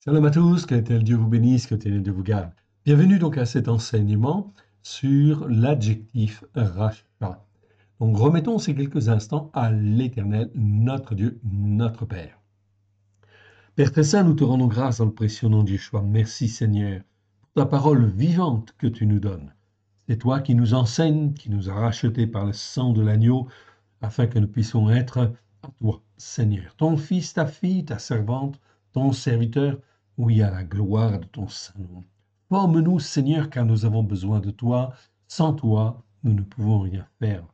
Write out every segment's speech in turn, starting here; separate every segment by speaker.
Speaker 1: Shalom à tous, que l'Éternel Dieu vous bénisse, que l'Éternel Dieu vous garde. Bienvenue donc à cet enseignement sur l'adjectif rachat. Donc remettons ces quelques instants à l'Éternel, notre Dieu, notre Père. Père très saint, nous te rendons grâce dans le précieux nom de Yeshua. Merci Seigneur pour ta parole vivante que tu nous donnes. C'est toi qui nous enseignes, qui nous as rachetés par le sang de l'agneau, afin que nous puissions être à toi, Seigneur. Ton fils, ta fille, ta servante, ton serviteur, oui, à la gloire de ton saint nom. Forme-nous, Seigneur, car nous avons besoin de toi. Sans toi, nous ne pouvons rien faire.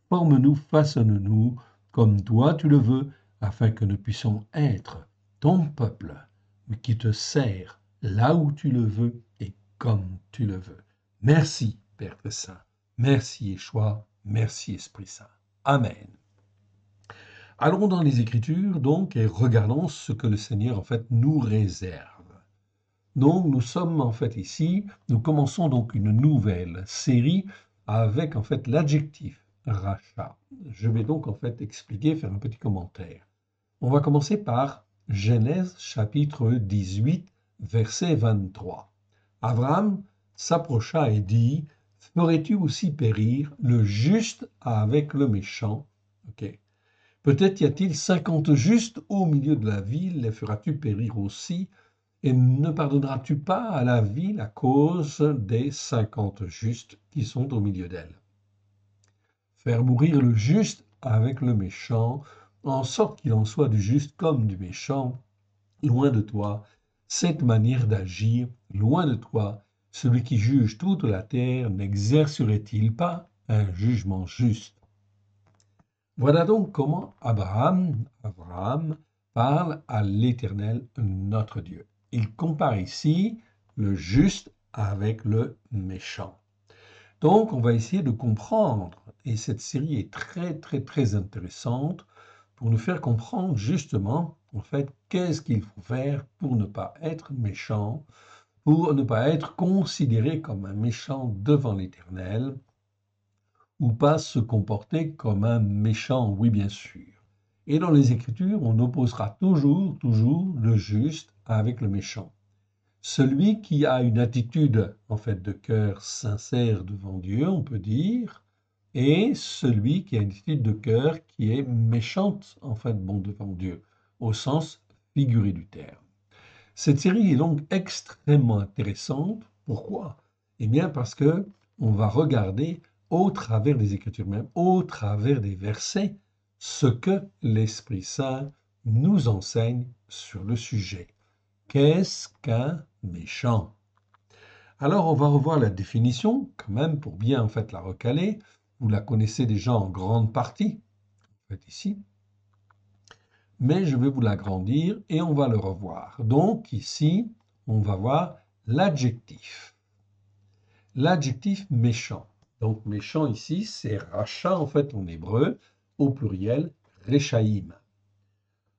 Speaker 1: Forme-nous, façonne-nous comme toi tu le veux, afin que nous puissions être ton peuple, qui te sert là où tu le veux et comme tu le veux. Merci, Père très Saint. Merci, Yeshua. Merci, Esprit Saint. Amen. Allons dans les Écritures, donc, et regardons ce que le Seigneur, en fait, nous réserve. Donc, nous sommes, en fait, ici, nous commençons donc une nouvelle série avec, en fait, l'adjectif rachat. Je vais donc, en fait, expliquer, faire un petit commentaire. On va commencer par Genèse, chapitre 18, verset 23. Abraham s'approcha et dit, « Ferais-tu aussi périr le juste avec le méchant ?» Ok. Peut-être y a-t-il 50 justes au milieu de la ville, les feras-tu périr aussi, et ne pardonneras-tu pas à la ville à cause des 50 justes qui sont au milieu d'elle? Faire mourir le juste avec le méchant, en sorte qu'il en soit du juste comme du méchant, loin de toi, cette manière d'agir, loin de toi, celui qui juge toute la terre n'exercerait-il pas un jugement juste? Voilà donc comment Abraham parle à l'Éternel, notre Dieu. Il compare ici le juste avec le méchant. Donc, on va essayer de comprendre, et cette série est très intéressante pour nous faire comprendre justement, en fait, qu'est-ce qu'il faut faire pour ne pas être méchant, pour ne pas être considéré comme un méchant devant l'Éternel, ou pas se comporter comme un méchant, oui bien sûr. Et dans les Écritures, on opposera toujours le juste avec le méchant. Celui qui a une attitude, en fait, de cœur sincère devant Dieu, on peut dire, et celui qui a une attitude de cœur qui est méchante, en fait, bon, devant Dieu, au sens figuré du terme. Cette série est donc extrêmement intéressante. Pourquoi? Eh bien, parce que on va regarder au travers des Écritures même, au travers des versets, ce que l'Esprit Saint nous enseigne sur le sujet. Qu'est-ce qu'un méchant? Alors, on va revoir la définition, quand même, pour bien en fait la recaler. Vous la connaissez déjà en grande partie, en fait ici, mais je vais vous l'agrandir et on va le revoir. Donc ici, on va voir l'adjectif. L'adjectif méchant. Donc méchant ici, c'est rachat en fait en hébreu, au pluriel, rechaïm.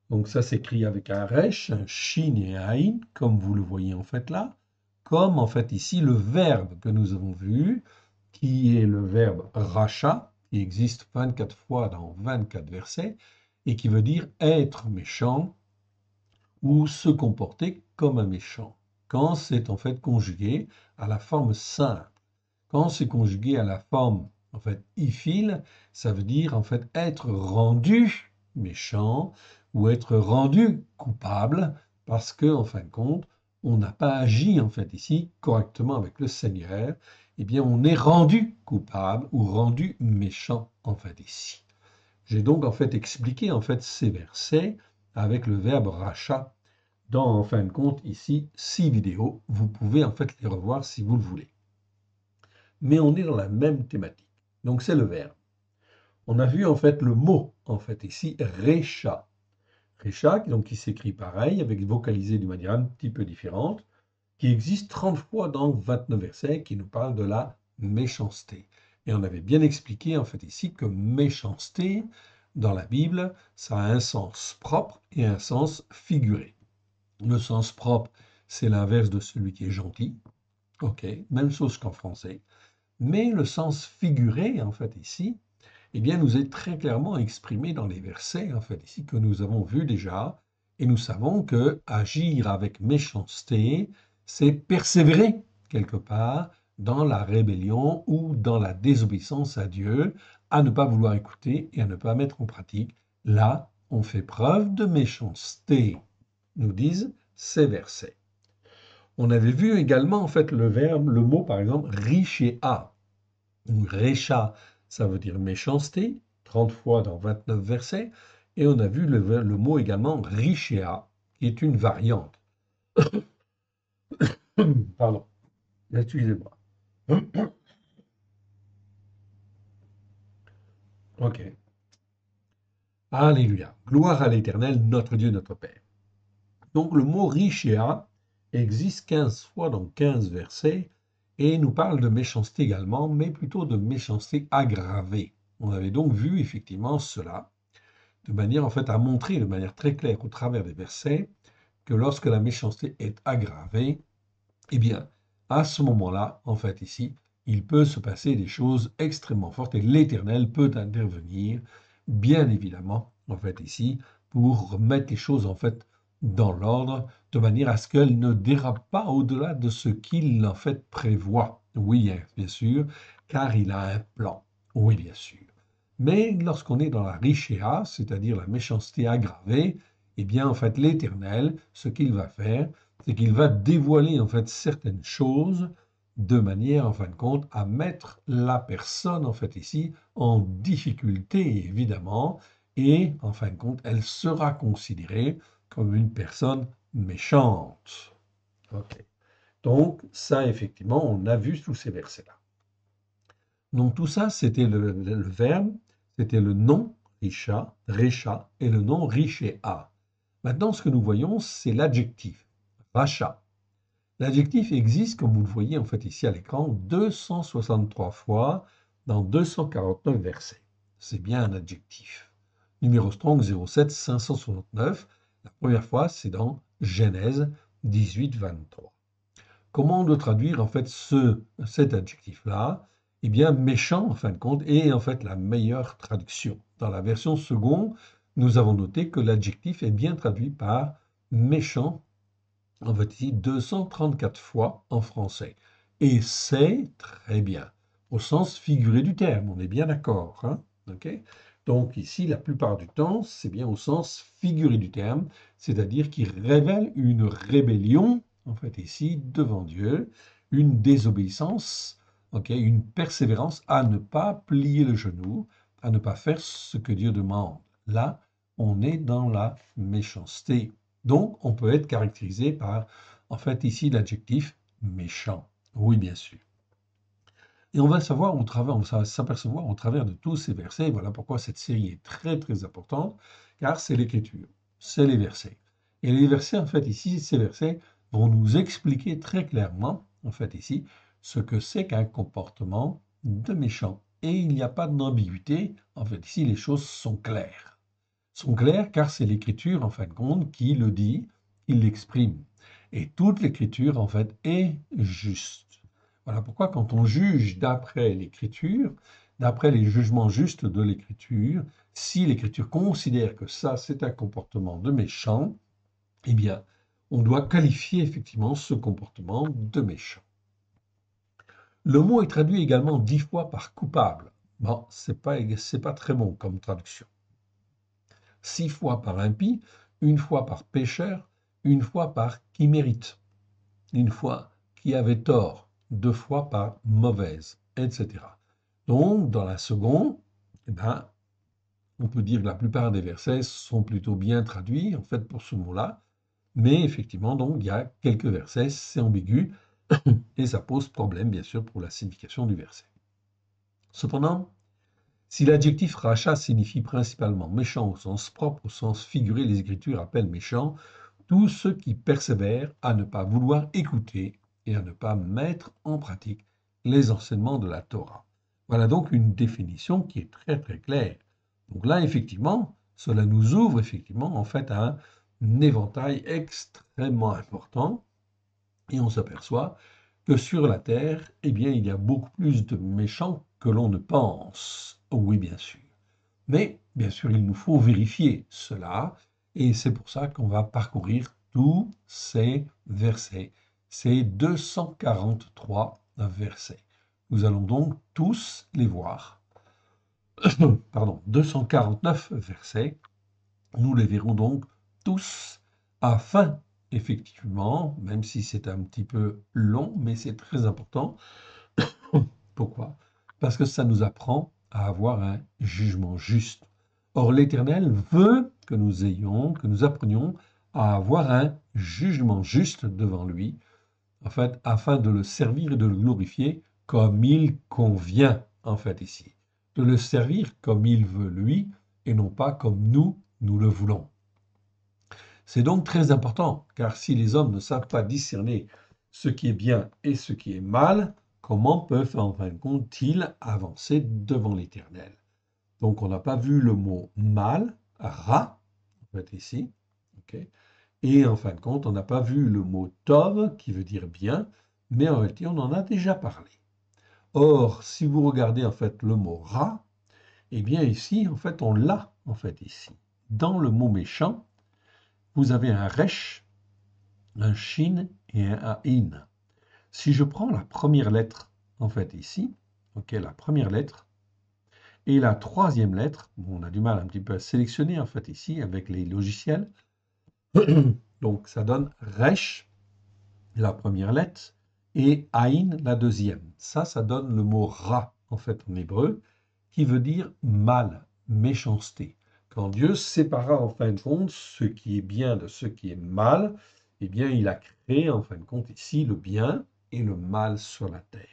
Speaker 1: Donc ça s'écrit avec un resh, un shin et un aïn, comme vous le voyez en fait là, comme en fait ici le verbe que nous avons vu, qui est le verbe rachat, qui existe 24 fois dans 24 versets, et qui veut dire être méchant ou se comporter comme un méchant, quand c'est en fait conjugué à la forme simple. Quand c'est conjugué à la forme en fait ifil, ça veut dire en fait être rendu méchant ou être rendu coupable parce que en fin de compte, on n'a pas agi en fait ici correctement avec le Seigneur, eh bien on est rendu coupable ou rendu méchant en fait ici. J'ai donc en fait expliqué en fait ces versets avec le verbe rachat dans en fin de compte ici 6 vidéos. Vous pouvez en fait les revoir si vous le voulez. Mais on est dans la même thématique. Donc c'est le verbe. On a vu en fait le mot en fait ici recha. Recha donc qui s'écrit pareil avec vocalisé d'une manière un petit peu différente, qui existe 30 fois dans 29 versets qui nous parlent de la méchanceté. Et on avait bien expliqué en fait ici que méchanceté dans la Bible, ça a un sens propre et un sens figuré. Le sens propre, c'est l'inverse de celui qui est gentil. Ok, même chose qu'en français. Mais le sens figuré, en fait, ici, eh bien, nous est très clairement exprimé dans les versets, en fait, ici, que nous avons vus déjà, Et nous savons que agir avec méchanceté, c'est persévérer quelque part dans la rébellion ou dans la désobéissance à Dieu, à ne pas vouloir écouter et à ne pas mettre en pratique. Là, on fait preuve de méchanceté, nous disent ces versets. On avait vu également en fait le mot par exemple richéa ou récha, ça veut dire méchanceté, 30 fois dans 29 versets, et on a vu le mot également richéa, qui est une variante. Pardon, excusez-moi. Ok. Alléluia. Gloire à l'Éternel, notre Dieu, notre Père. Donc le mot richéa existe 15 fois dans 15 versets et nous parle de méchanceté également, mais plutôt de méchanceté aggravée. On avait donc vu effectivement cela de manière en fait à montrer de manière très claire au travers des versets que lorsque la méchanceté est aggravée, eh bien à ce moment-là, en fait ici, il peut se passer des choses extrêmement fortes et l'Éternel peut intervenir, bien évidemment, en fait ici, pour remettre les choses en fait dans l'ordre, de manière à ce qu'elles ne dérapent pas au-delà de ce qu'il en fait prévoit. Oui, hein, bien sûr, car il a un plan. Oui, bien sûr. Mais lorsqu'on est dans la richéa, c'est-à-dire la méchanceté aggravée, eh bien, en fait, l'Éternel, ce qu'il va faire, c'est qu'il va dévoiler, en fait, certaines choses de manière, en fin de compte, à mettre la personne, en fait, ici, en difficulté, évidemment, et, en fin de compte, elle sera considérée comme une personne méchante. Ok. Donc, ça, effectivement, on a vu tous ces versets-là. Donc tout ça, c'était le verbe, c'était le nom richa, recha, et le nom richéa. Maintenant, ce que nous voyons, c'est l'adjectif racha. L'adjectif existe, comme vous le voyez en fait ici à l'écran, 263 fois dans 249 versets. C'est bien un adjectif. Numéro Strong 07 569. La première fois, c'est dans Genèse 18, 23. Comment on doit traduire en fait cet adjectif-là? Eh bien, méchant, en fin de compte, est en fait la meilleure traduction. Dans la version seconde, nous avons noté que l'adjectif est bien traduit par méchant, en fait ici 234 fois en français. Et c'est très bien, au sens figuré du terme, on est bien d'accord. Hein? Okay. Donc ici, la plupart du temps, c'est bien au sens figuré du terme, c'est-à-dire qu'il révèle une rébellion, en fait ici, devant Dieu, une désobéissance, okay, une persévérance à ne pas plier le genou, à ne pas faire ce que Dieu demande. Là, on est dans la méchanceté. Donc, on peut être caractérisé par, en fait, ici, l'adjectif méchant. Oui, bien sûr. Et on va savoir au travers, on va s'apercevoir au travers de tous ces versets, voilà pourquoi cette série est très, très importante, car c'est l'écriture, c'est les versets. Et les versets, en fait, ici, ces versets vont nous expliquer très clairement, en fait, ici, ce que c'est qu'un comportement de méchant. Et il n'y a pas d'ambiguïté, en fait, ici, les choses sont claires. Sont claires car c'est l'écriture, en fin de compte, qui le dit, qui l'exprime. Et toute l'écriture, en fait, est juste. Voilà pourquoi quand on juge d'après l'écriture, d'après les jugements justes de l'écriture, si l'écriture considère que ça, c'est un comportement de méchant, eh bien, on doit qualifier effectivement ce comportement de méchant. Le mot est traduit également 10 fois par coupable. Bon, c'est pas très bon comme traduction. 6 fois par impie, une fois par pécheur, une fois par qui mérite, une fois qui avait tort, 2 fois par mauvaise, etc. Donc, dans la seconde, eh ben, on peut dire que la plupart des versets sont plutôt bien traduits, en fait, pour ce mot-là, mais effectivement, donc, il y a quelques versets, c'est ambigu, et ça pose problème, bien sûr, pour la signification du verset. Cependant, si l'adjectif rachat signifie principalement méchant au sens propre, au sens figuré, les Écritures appellent méchant tous ceux qui persévèrent à ne pas vouloir écouter et à ne pas mettre en pratique les enseignements de la Torah. Voilà donc une définition qui est très très claire. Donc là, effectivement, cela nous ouvre effectivement en fait à un éventail extrêmement important et on s'aperçoit que sur la terre, eh bien, il y a beaucoup plus de méchants que l'on ne pense. Oui, bien sûr. Mais, bien sûr, il nous faut vérifier cela, Et c'est pour ça qu'on va parcourir tous ces versets. Ces 243 versets. Nous allons donc tous les voir. Pardon, 249 versets. Nous les verrons donc tous afin, effectivement, même si c'est un petit peu long, mais c'est très important. Pourquoi? Parce que ça nous apprend à avoir un jugement juste. Or, l'Éternel veut que nous ayons, que nous apprenions à avoir un jugement juste devant lui, en fait, afin de le servir et de le glorifier comme il convient, en fait, ici. De le servir comme il veut lui, et non pas comme nous le voulons. C'est donc très important, car si les hommes ne savent pas discerner ce qui est bien et ce qui est mal, comment peuvent en fin de compte-ils avancer devant l'Éternel? Donc on n'a pas vu le mot mal, ra, en fait ici, ok. Et en fin de compte, on n'a pas vu le mot tov, qui veut dire bien, mais en réalité on en a déjà parlé. Or, si vous regardez en fait le mot ra, eh bien ici, en fait, on l'a en fait ici. Dans le mot méchant, vous avez un resh, un shin et un ain. Si je prends la première lettre, en fait, ici, ok, la première lettre, et la troisième lettre, bon, on a du mal un petit peu à sélectionner, en fait, ici, avec les logiciels. Donc, ça donne resh, la première lettre, et ain, la deuxième. Ça donne le mot ra, en fait, en hébreu, qui veut dire mal, méchanceté. Quand Dieu sépara en fin de compte ce qui est bien de ce qui est mal, eh bien, il a créé en fin de compte ici le bien et le mal sur la terre.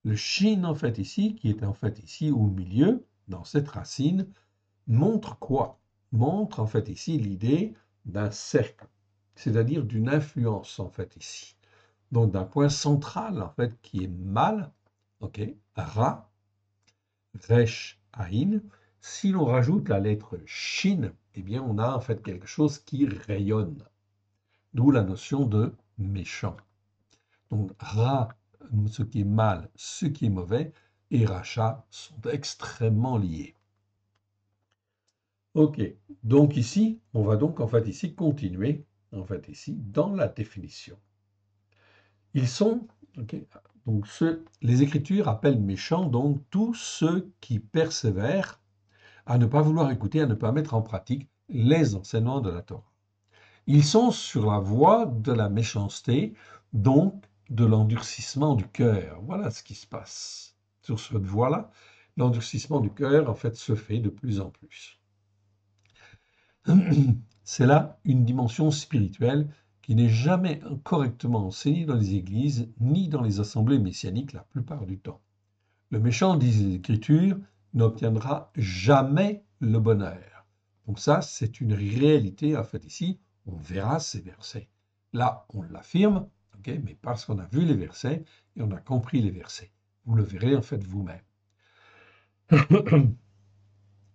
Speaker 1: Le shin, en fait, ici, qui est en fait ici au milieu, dans cette racine, montre quoi? Montre en fait ici l'idée d'un cercle, c'est-à-dire d'une influence en fait ici. Donc d'un point central en fait qui est mal, ok, ra, resh, aïn. Si l'on rajoute la lettre shin, eh bien on a en fait quelque chose qui rayonne. D'où la notion de méchant. Donc ra, ce qui est mal, ce qui est mauvais, et racha sont extrêmement liés. Ok, donc ici, on va donc en fait ici continuer en fait ici dans la définition. Ils sont, ok, donc les Écritures appellent méchants donc tous ceux qui persévèrent à ne pas vouloir écouter, à ne pas mettre en pratique les enseignements de la Torah. Ils sont sur la voie de la méchanceté, donc de l'endurcissement du cœur. Voilà ce qui se passe sur cette voie-là. L'endurcissement du cœur, en fait, se fait de plus en plus. C'est là une dimension spirituelle qui n'est jamais correctement enseignée dans les églises ni dans les assemblées messianiques la plupart du temps. Le méchant, disent les Écritures, n'obtiendra jamais le bonheur. Donc ça, c'est une réalité, en fait, ici, on verra ces versets. Là, on l'affirme, okay, mais parce qu'on a vu les versets et on a compris les versets. Vous le verrez, en fait, vous-même.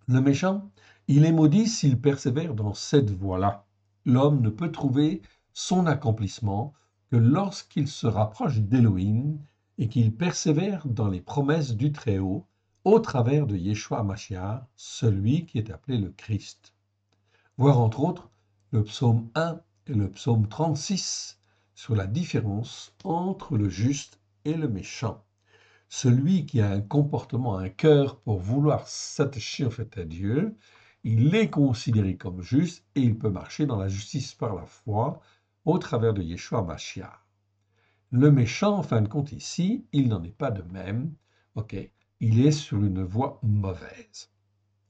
Speaker 1: Le méchant, il est maudit s'il persévère dans cette voie-là. L'homme ne peut trouver son accomplissement que lorsqu'il se rapproche d'Élohim et qu'il persévère dans les promesses du Très-Haut au travers de Yeshua Mashiach, celui qui est appelé le Christ. Voir entre autres le psaume 1 et le psaume 36 sur la différence entre le juste et le méchant. Celui qui a un comportement, un cœur pour vouloir s'attacher en fait à Dieu, il est considéré comme juste et il peut marcher dans la justice par la foi au travers de Yeshua Mashiach. Le méchant, en fin de compte ici, il n'en est pas de même. Ok, il est sur une voie mauvaise.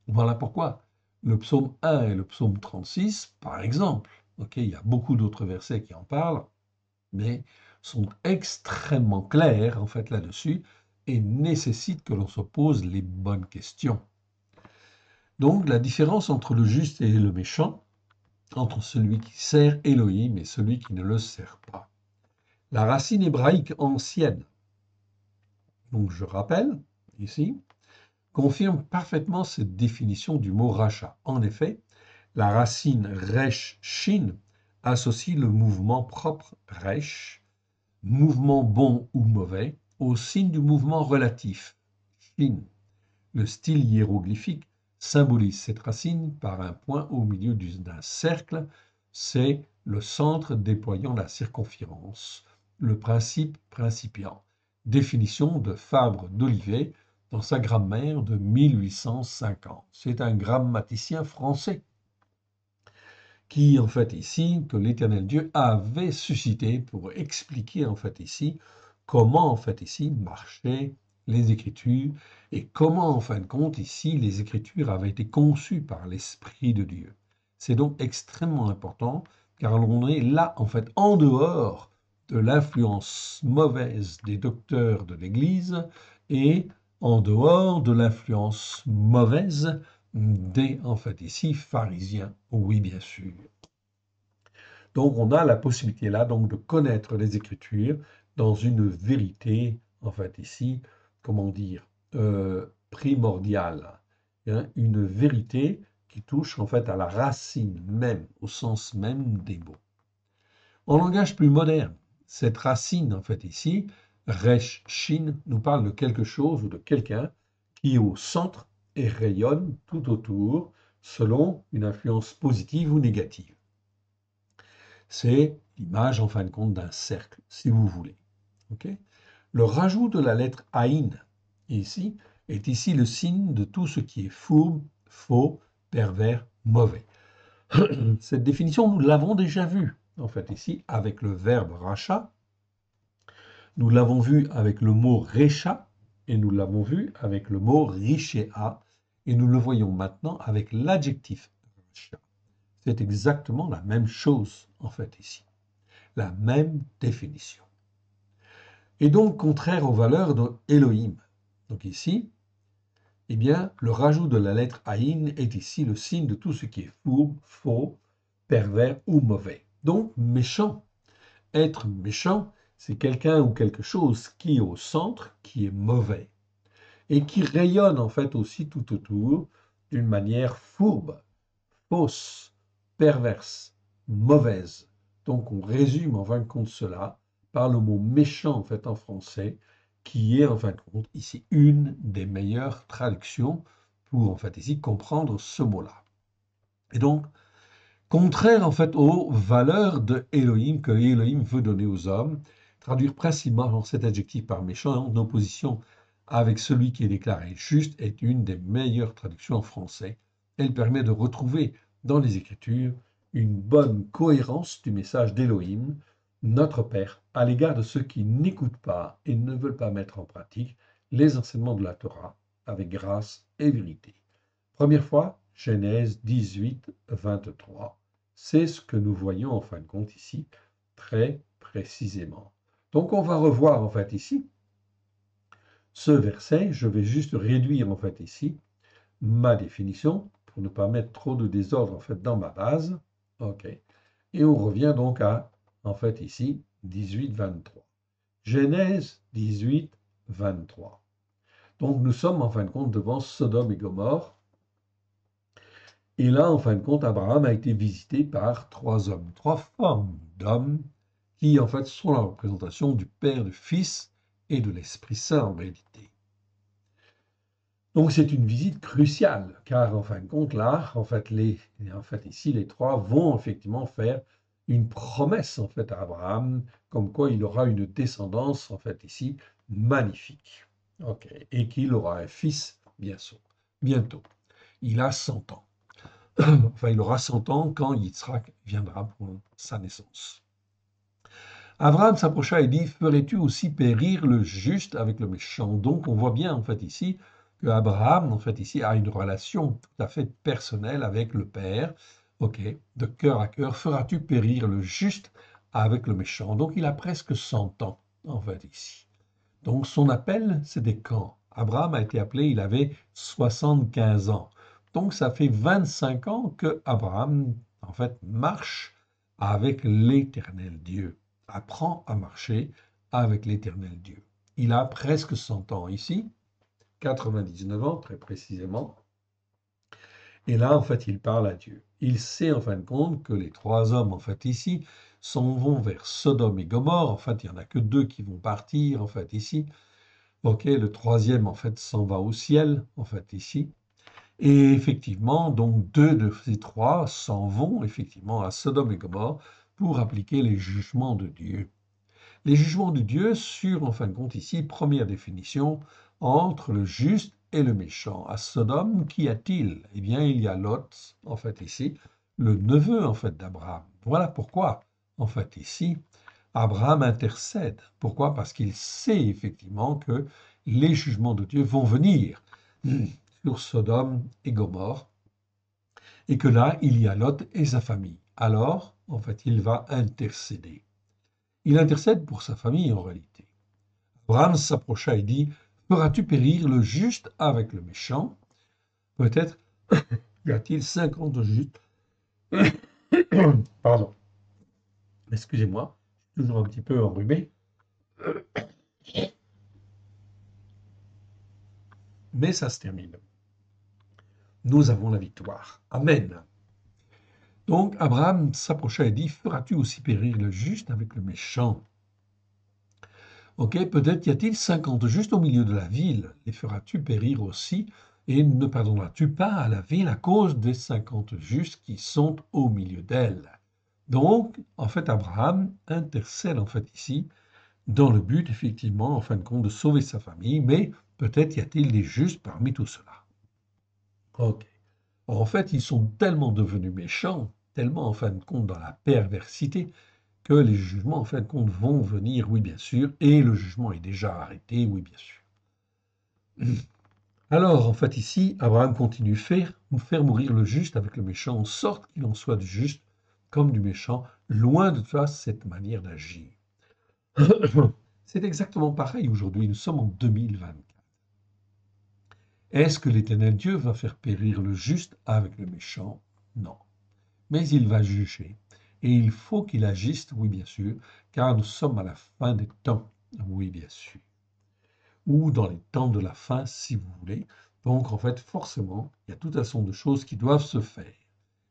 Speaker 1: Voilà pourquoi le psaume 1 et le psaume 36, par exemple, ok, il y a beaucoup d'autres versets qui en parlent, mais sont extrêmement clairs en fait là-dessus et nécessitent que l'on se pose les bonnes questions. Donc la différence entre le juste et le méchant, entre celui qui sert Elohim et celui qui ne le sert pas. La racine hébraïque ancienne, donc je rappelle ici, confirme parfaitement cette définition du mot rachat. En effet, la racine resh shin associe le mouvement propre resh, mouvement bon ou mauvais, au signe du mouvement relatif, shin. Le style hiéroglyphique symbolise cette racine par un point au milieu d'un cercle. C'est le centre déployant la circonférence, le principe principiant. Définition de Fabre d'Olivet dans sa grammaire de 1850. C'est un grammaticien français qui, en fait, ici, que l'Éternel Dieu avait suscité pour expliquer, en fait, ici, comment, en fait, ici, marchaient les Écritures et comment, en fin de compte, ici, les Écritures avaient été conçues par l'Esprit de Dieu. C'est donc extrêmement important, car on est là, en fait, en dehors de l'influence mauvaise des docteurs de l'Église et en dehors de l'influence mauvaise des, en fait, ici, pharisiens, oui, bien sûr. Donc, on a la possibilité là, donc, de connaître les Écritures dans une vérité, en fait, ici, comment dire, primordiale, hein, une vérité qui touche, en fait, à la racine même, au sens même des mots. En langage plus moderne, cette racine, en fait, ici, Resh Shin, nous parle de quelque chose ou de quelqu'un qui est au centre et rayonne tout autour selon une influence positive ou négative. C'est l'image, en fin de compte, d'un cercle, si vous voulez. Okay. Le rajout de la lettre Aïn ici est ici le signe de tout ce qui est fourbe, faux, pervers, mauvais. Cette définition, nous l'avons déjà vue, en fait, ici, avec le verbe racha. Nous l'avons vu avec le mot recha, et nous l'avons vu avec le mot richéa, et nous le voyons maintenant avec l'adjectif racha. C'est exactement la même chose, en fait, ici. La même définition. Et donc contraire aux valeurs de Elohim. Donc ici, eh bien, le rajout de la lettre Aïn est ici le signe de tout ce qui est fourbe, faux, pervers ou mauvais. Donc méchant. Être méchant, c'est quelqu'un ou quelque chose qui est au centre, qui est mauvais, et qui rayonne en fait aussi tout autour d'une manière fourbe, fausse, perverse, mauvaise. Donc on résume en fin de compte cela par le mot méchant en fait en français, qui est en fin de compte ici une des meilleures traductions pour en fait ici comprendre ce mot-là. Et donc, contraire en fait aux valeurs de Elohim que Elohim veut donner aux hommes, traduire principalement cet adjectif par méchant en opposition avec celui qui est déclaré juste est une des meilleures traductions en français. Elle permet de retrouver dans les Écritures une bonne cohérence du message d'Elohim, notre Père, à l'égard de ceux qui n'écoutent pas et ne veulent pas mettre en pratique les enseignements de la Torah avec grâce et vérité. Première fois, Genèse 18, 23. C'est ce que nous voyons en fin de compte ici, très précisément. Donc on va revoir en fait ici ce verset. Je vais juste réduire en fait ici ma définition pour ne pas mettre trop de désordre en fait dans ma base. OK. Et on revient donc à en fait ici 18, 23. Genèse 18, 23. Donc nous sommes en fin de compte devant Sodome et Gomorrhe. Et là, en fin de compte, Abraham a été visité par trois hommes, trois formes d'hommes qui, en fait, sont la représentation du Père, du Fils et de l'Esprit Saint en réalité. Donc c'est une visite cruciale, car en fin de compte, là, en fait, ici, les trois vont effectivement faire une promesse en fait à Abraham, comme quoi il aura une descendance en fait ici magnifique, ok, et qu'il aura un fils bientôt. Il a 100 ans. Enfin, il aura 100 ans quand Yitzhak viendra pour sa naissance. Abraham s'approcha et dit, ferais-tu aussi périr le juste avec le méchant? Donc, on voit bien, en fait, ici, que Abraham, en fait, ici, a une relation tout à fait personnelle avec le Père. Ok, de cœur à cœur, feras-tu périr le juste avec le méchant? Donc, il a presque 100 ans, en fait, ici. Donc, son appel, c'était quand? Abraham a été appelé, il avait 75 ans. Donc, ça fait 25 ans que Abraham, en fait, marche avec l'Éternel Dieu, apprend à marcher avec l'Éternel Dieu. Il a presque 100 ans ici, 99 ans très précisément. Et là, en fait, il parle à Dieu. Il sait, en fin de compte, que les trois hommes, en fait, ici, s'en vont vers Sodome et Gomorre. En fait, il n'y en a que deux qui vont partir, en fait, ici. Ok, le troisième, en fait, s'en va au ciel, en fait, ici. Et effectivement, donc deux de ces trois s'en vont effectivement à Sodome et Gomorrhe pour appliquer les jugements de Dieu. Les jugements de Dieu sur, en fin de compte, ici, première définition, entre le juste et le méchant. À Sodome, qu'y a-t-il? Eh bien, il y a Lot, en fait, ici, le neveu, en fait, d'Abraham. Voilà pourquoi, en fait, ici, Abraham intercède. Pourquoi? Parce qu'il sait effectivement que les jugements de Dieu vont venir sur Sodome et Gomorrhe, et que là, il y a Lot et sa famille. Alors, en fait, il va intercéder. Il intercède pour sa famille en réalité. Abraham s'approcha et dit, feras-tu périr le juste avec le méchant? Peut-être y a-t-il 50 justes. Pardon, excusez-moi, toujours un petit peu enrhumé, mais ça se termine. Nous avons la victoire. Amen. Donc Abraham s'approcha et dit, feras-tu aussi périr le juste avec le méchant? Ok, peut-être y a-t-il 50 justes au milieu de la ville, les feras-tu périr aussi, et ne pardonneras-tu pas à la ville à cause des 50 justes qui sont au milieu d'elle? Donc, en fait, Abraham intercède en fait ici, dans le but, effectivement, en fin de compte, de sauver sa famille, mais peut-être y a-t-il des justes parmi tout cela. Ok. En fait, ils sont tellement devenus méchants, tellement en fin de compte dans la perversité, que les jugements en fin de compte vont venir, oui bien sûr, et le jugement est déjà arrêté, oui bien sûr. Alors en fait ici, Abraham continue faire mourir le juste avec le méchant, en sorte qu'il en soit du juste comme du méchant, loin de toi cette manière d'agir. C'est exactement pareil aujourd'hui, nous sommes en 2024. Est-ce que l'Éternel Dieu va faire périr le juste avec le méchant? Non. Mais il va juger. Et il faut qu'il agisse, oui bien sûr, car nous sommes à la fin des temps, oui bien sûr. Ou dans les temps de la fin, si vous voulez. Donc en fait, forcément, il y a tout un son de choses qui doivent se faire.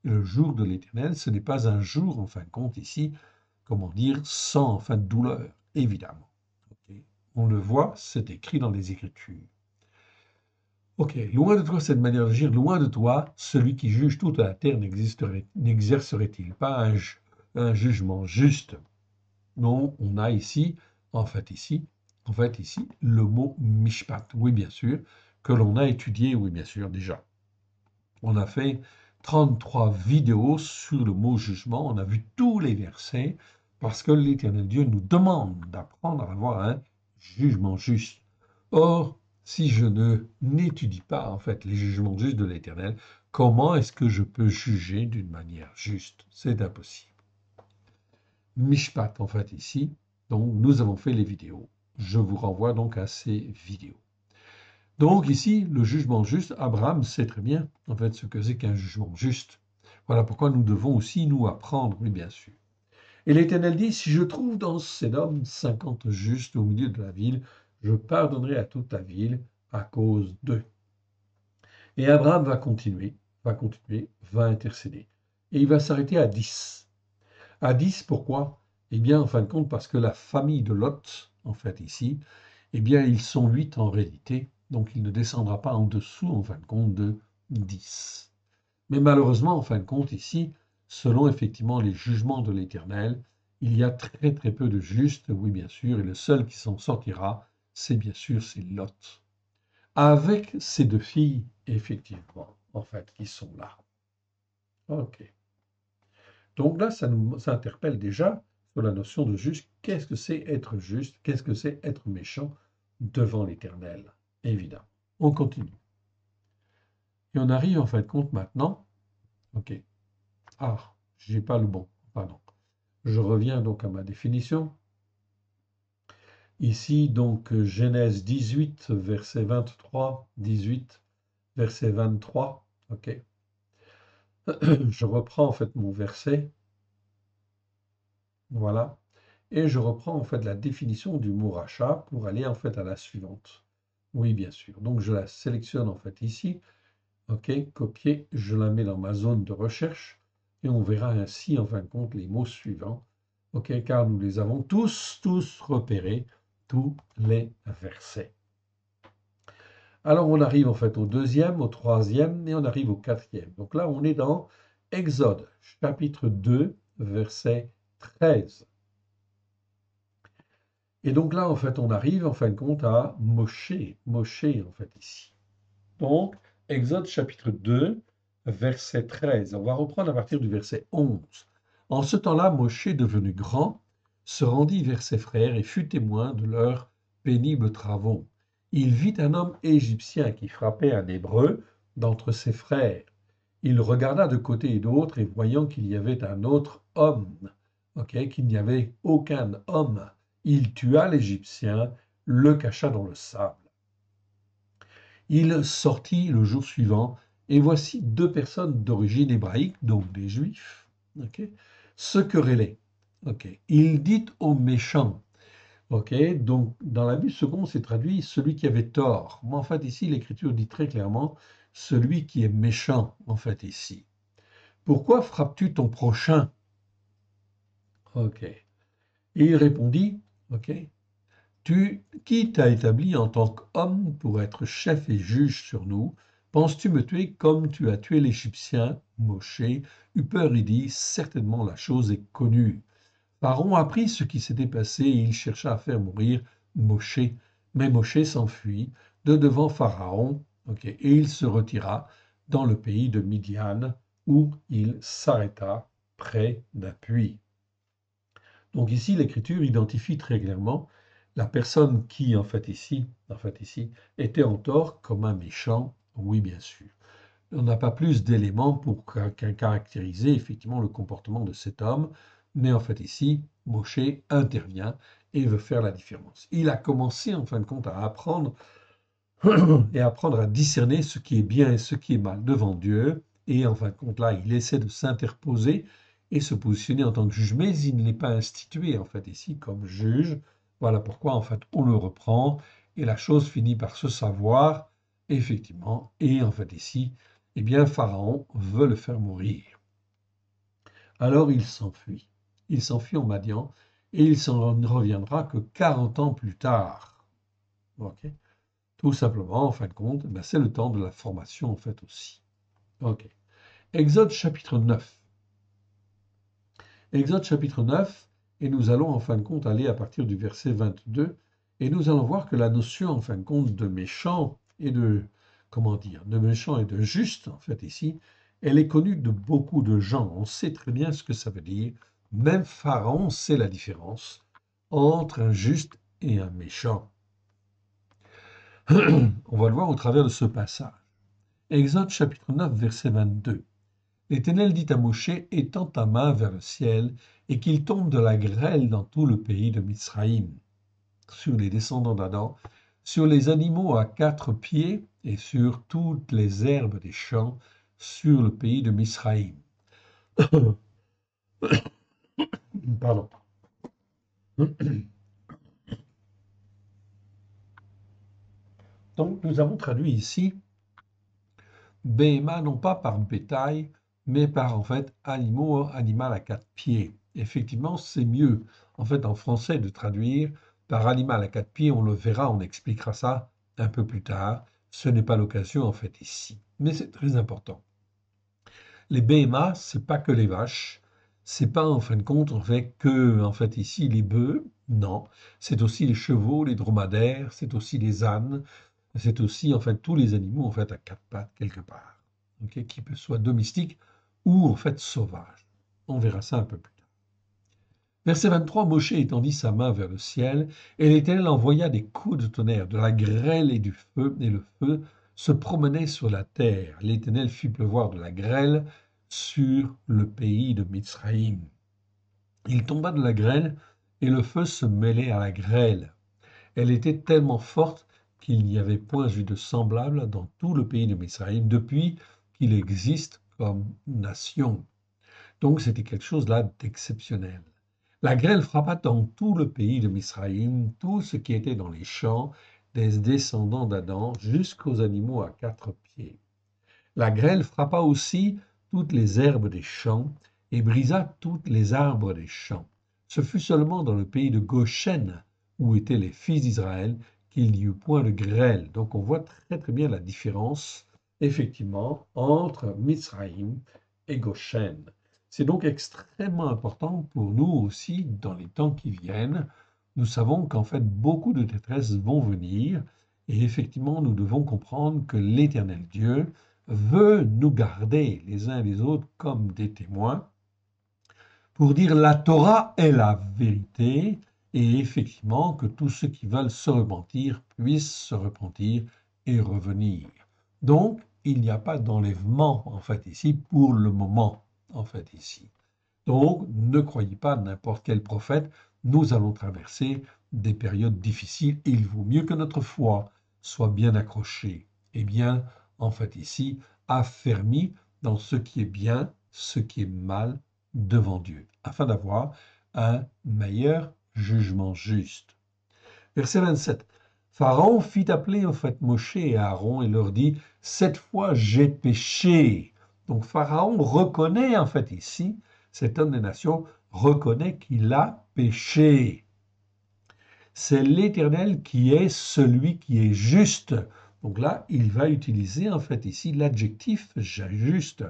Speaker 1: Et le jour de l'Éternel, ce n'est pas un jour, en fin de compte, ici, comment dire, sans, en fin de douleur, évidemment. Okay. On le voit, c'est écrit dans les Écritures. Ok, loin de toi cette manière d'agir, loin de toi, celui qui juge toute la terre n'exercerait-il pas un jugement juste? Non, on a ici, le mot mishpat. Oui, bien sûr, que l'on a étudié, oui, bien sûr, déjà. On a fait 33 vidéos sur le mot jugement, on a vu tous les versets, parce que l'Éternel Dieu nous demande d'apprendre à avoir un jugement juste. Or, si je ne n'étudie pas en fait les jugements justes de l'Éternel, comment est-ce que je peux juger d'une manière juste? C'est impossible. Mishpat en fait ici, donc nous avons fait les vidéos. Je vous renvoie donc à ces vidéos. Donc ici, le jugement juste, Abraham sait très bien en fait ce que c'est qu'un jugement juste. Voilà pourquoi nous devons aussi nous apprendre, oui bien sûr. Et l'Éternel dit, si je trouve dans ces hommes 50 justes au milieu de la ville, je pardonnerai à toute la ville à cause d'eux. Et Abraham va intercéder. Et il va s'arrêter à 10. À 10, pourquoi? Eh bien, en fin de compte, parce que la famille de Lot, en fait, ici, eh bien, ils sont 8 en réalité, donc il ne descendra pas en dessous, en fin de compte, de 10. Mais malheureusement, en fin de compte, ici, selon effectivement les jugements de l'Éternel, il y a très très peu de justes, oui bien sûr, et le seul qui s'en sortira, c'est bien sûr, c'est Lot. Avec ses deux filles, effectivement, en fait, qui sont là. Ok. Donc là, ça interpelle déjà sur la notion de juste. Qu'est-ce que c'est être juste? Qu'est-ce que c'est être méchant devant l'Éternel? Évidemment. On continue. Et on arrive en fin de compte maintenant. Ok. Ah, j'ai pas le bon. Pardon. Je reviens donc à ma définition. Ici, donc, Genèse 18, verset 23, 18, verset 23. Ok. Je reprends en fait mon verset. Voilà. Et je reprends en fait la définition du mot rachat pour aller en fait à la suivante. Oui, bien sûr. Donc je la sélectionne en fait ici. OK, copier, je la mets dans ma zone de recherche et on verra ainsi en fin de compte les mots suivants. OK, car nous les avons tous repérés, tous les versets. Alors on arrive en fait au deuxième, au troisième et on arrive au quatrième. Donc là, on est dans Exode, chapitre 2, verset 13. Et donc là, en fait, on arrive en fin de compte à Moshe, Moshe en fait ici. Donc, Exode chapitre 2, verset 13. On va reprendre à partir du verset 11. En ce temps-là, Moshe, devenu grand, se rendit vers ses frères et fut témoin de leurs pénibles travaux. Il vit un homme égyptien qui frappait un hébreu d'entre ses frères. Il regarda de côté et d'autre et voyant qu'il y avait un autre homme, qu'il n'y avait aucun homme, il tua l'Égyptien, le cacha dans le sable. Il sortit le jour suivant, et voici deux personnes d'origine hébraïque, donc des Juifs, se querellaient. Il dit au méchant, donc dans la Bible seconde, c'est traduit celui qui avait tort. Mais en fait, ici, l'Écriture dit très clairement celui qui est méchant, en fait, ici. Pourquoi frappes-tu ton prochain? Et il répondit, qui t'a établi en tant qu'homme pour être chef et juge sur nous? Penses-tu me tuer comme tu as tué l'Égyptien? Moshe eut peur et dit, certainement la chose est connue. Pharaon apprit ce qui s'était passé et il chercha à faire mourir Moshe. Mais Moshe s'enfuit de devant Pharaon, et il se retira dans le pays de Midian où il s'arrêta près d'un puits. Donc ici, l'Écriture identifie très clairement la personne qui, en fait ici, était en tort comme un méchant, oui bien sûr. On n'a pas plus d'éléments pour caractériser effectivement le comportement de cet homme, mais en fait ici, Moshe intervient et veut faire la différence. Il a commencé en fin de compte à apprendre et apprendre à discerner ce qui est bien et ce qui est mal devant Dieu, et en fin de compte là, il essaie de s'interposer et se positionner en tant que juge, mais il n'est pas institué en fait ici comme juge. Voilà pourquoi en fait on le reprend et la chose finit par se savoir effectivement, et en fait ici, eh bien Pharaon veut le faire mourir. Alors il s'enfuit en Madian et il s'en reviendra que 40 ans plus tard. Ok. Tout simplement, en fin de compte, c'est le temps de la formation en fait aussi. Exode chapitre 9. Exode chapitre 9, et nous allons en fin de compte aller à partir du verset 22, et nous allons voir que la notion en fin de compte de méchant et de, de méchant et de juste, en fait ici, elle est connue de beaucoup de gens. On sait très bien ce que ça veut dire. Même Pharaon sait la différence entre un juste et un méchant. On va le voir au travers de ce passage. Exode chapitre 9, verset 22. L'Éternel dit à Moshe, étends ta main vers le ciel, et qu'il tombe de la grêle dans tout le pays de Mizraïm, sur les descendants d'Adam, sur les animaux à 4 pieds, et sur toutes les herbes des champs, sur le pays de Mizraïm. Pardon. Donc, nous avons traduit ici Béhéma, non pas par bétail, mais par en fait animal à 4 pieds. Effectivement, c'est mieux en fait en français de traduire par animal à 4 pieds. On le verra, on expliquera ça un peu plus tard. Ce n'est pas l'occasion en fait ici, mais c'est très important. Les BMA, c'est pas que les vaches, c'est pas en fin de compte on fait que en fait ici les bœufs, non, c'est aussi les chevaux, les dromadaires, c'est aussi les ânes, c'est aussi en fait tous les animaux en fait à 4 pattes quelque part, qui soient domestiques ou en fait sauvages. On verra ça un peu plus tard. Verset 23, Moshe étendit sa main vers le ciel, et l'Éternel envoya des coups de tonnerre, de la grêle et du feu, et le feu se promenait sur la terre. L'Éternel fit pleuvoir de la grêle sur le pays de Mizraïm. Il tomba de la grêle, et le feu se mêlait à la grêle. Elle était tellement forte qu'il n'y avait point eu de semblable dans tout le pays de Mizraïm depuis qu'il existe comme nation. Donc c'était quelque chose là d'exceptionnel. La grêle frappa dans tout le pays de Mizraïm, tout ce qui était dans les champs, des descendants d'Adam jusqu'aux animaux à 4 pieds. La grêle frappa aussi toutes les herbes des champs et brisa toutes les arbres des champs. Ce fut seulement dans le pays de Goshen, où étaient les fils d'Israël, qu'il n'y eut point de grêle. Donc on voit très très bien la différence, effectivement, entre Mizraïm et Goshen. C'est donc extrêmement important pour nous aussi dans les temps qui viennent. Nous savons qu'en fait beaucoup de détresses vont venir et effectivement nous devons comprendre que l'Éternel Dieu veut nous garder les uns et les autres comme des témoins pour dire la Torah est la vérité et effectivement que tous ceux qui veulent se repentir puissent se repentir et revenir. Donc, il n'y a pas d'enlèvement en fait ici pour le moment en fait ici. Donc, ne croyez pas n'importe quel prophète, nous allons traverser des périodes difficiles et il vaut mieux que notre foi soit bien accrochée et bien en fait ici affermie dans ce qui est bien, ce qui est mal devant Dieu, afin d'avoir un meilleur jugement juste. Verset 27. Pharaon fit appeler en fait Moshe et Aaron et leur dit, cette fois j'ai péché. Donc Pharaon reconnaît en fait ici, cet homme des nations reconnaît qu'il a péché. C'est l'Éternel qui est celui qui est juste. Donc là, il va utiliser en fait ici l'adjectif juste,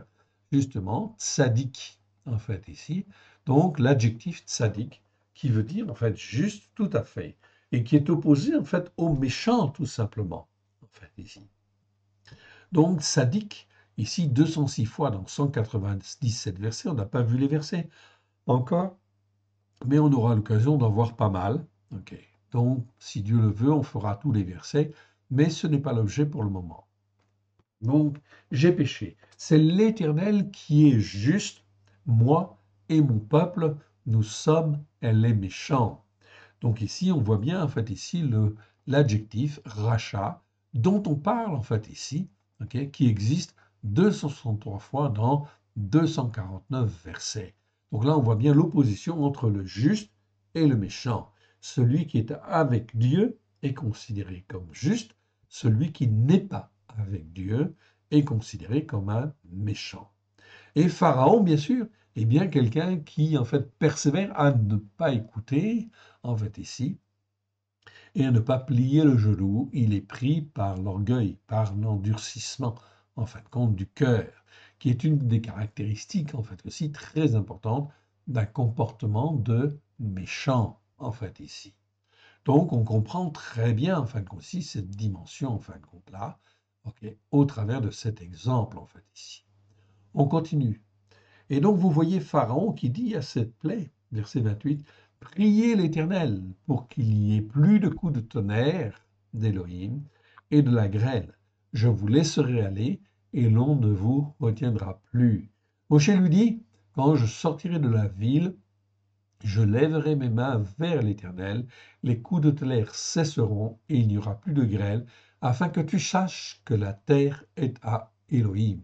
Speaker 1: justement, tzaddik, en fait ici. Donc l'adjectif tzaddik, qui veut dire en fait juste tout à fait, et qui est opposé en fait au méchant tout simplement, en fait ici. Donc tzaddik, ici 206 fois dans 197 versets, on n'a pas vu les versets encore, mais on aura l'occasion d'en voir pas mal. Ok. Donc, si Dieu le veut, on fera tous les versets, mais ce n'est pas l'objet pour le moment. Donc, j'ai péché. C'est l'Éternel qui est juste, moi et mon peuple, nous sommes les méchants. Donc ici, on voit bien en fait ici l'adjectif rachat dont on parle en fait ici, okay, qui existe 263 fois dans 249 versets. Donc là, on voit bien l'opposition entre le juste et le méchant. Celui qui est avec Dieu est considéré comme juste, celui qui n'est pas avec Dieu est considéré comme un méchant. Et Pharaon, bien sûr, est bien quelqu'un qui, en fait, persévère à ne pas écouter, en fait, ici, et à ne pas plier le genou. Il est pris par l'orgueil, par l'endurcissement, en fin de compte, du cœur, qui est une des caractéristiques, en fait, aussi très importantes d'un comportement de méchant, en fait, ici. Donc, on comprend très bien, en fin de compte, aussi, cette dimension, en fin de compte, là, okay, au travers de cet exemple, en fait, ici. On continue. Et donc vous voyez Pharaon qui dit à cette plaie, verset 28, priez l'Éternel pour qu'il n'y ait plus de coups de tonnerre d'Élohim et de la grêle. Je vous laisserai aller et l'on ne vous retiendra plus. Moshe lui dit, quand je sortirai de la ville, je lèverai mes mains vers l'Éternel, les coups de tonnerre cesseront et il n'y aura plus de grêle, afin que tu saches que la terre est à Élohim,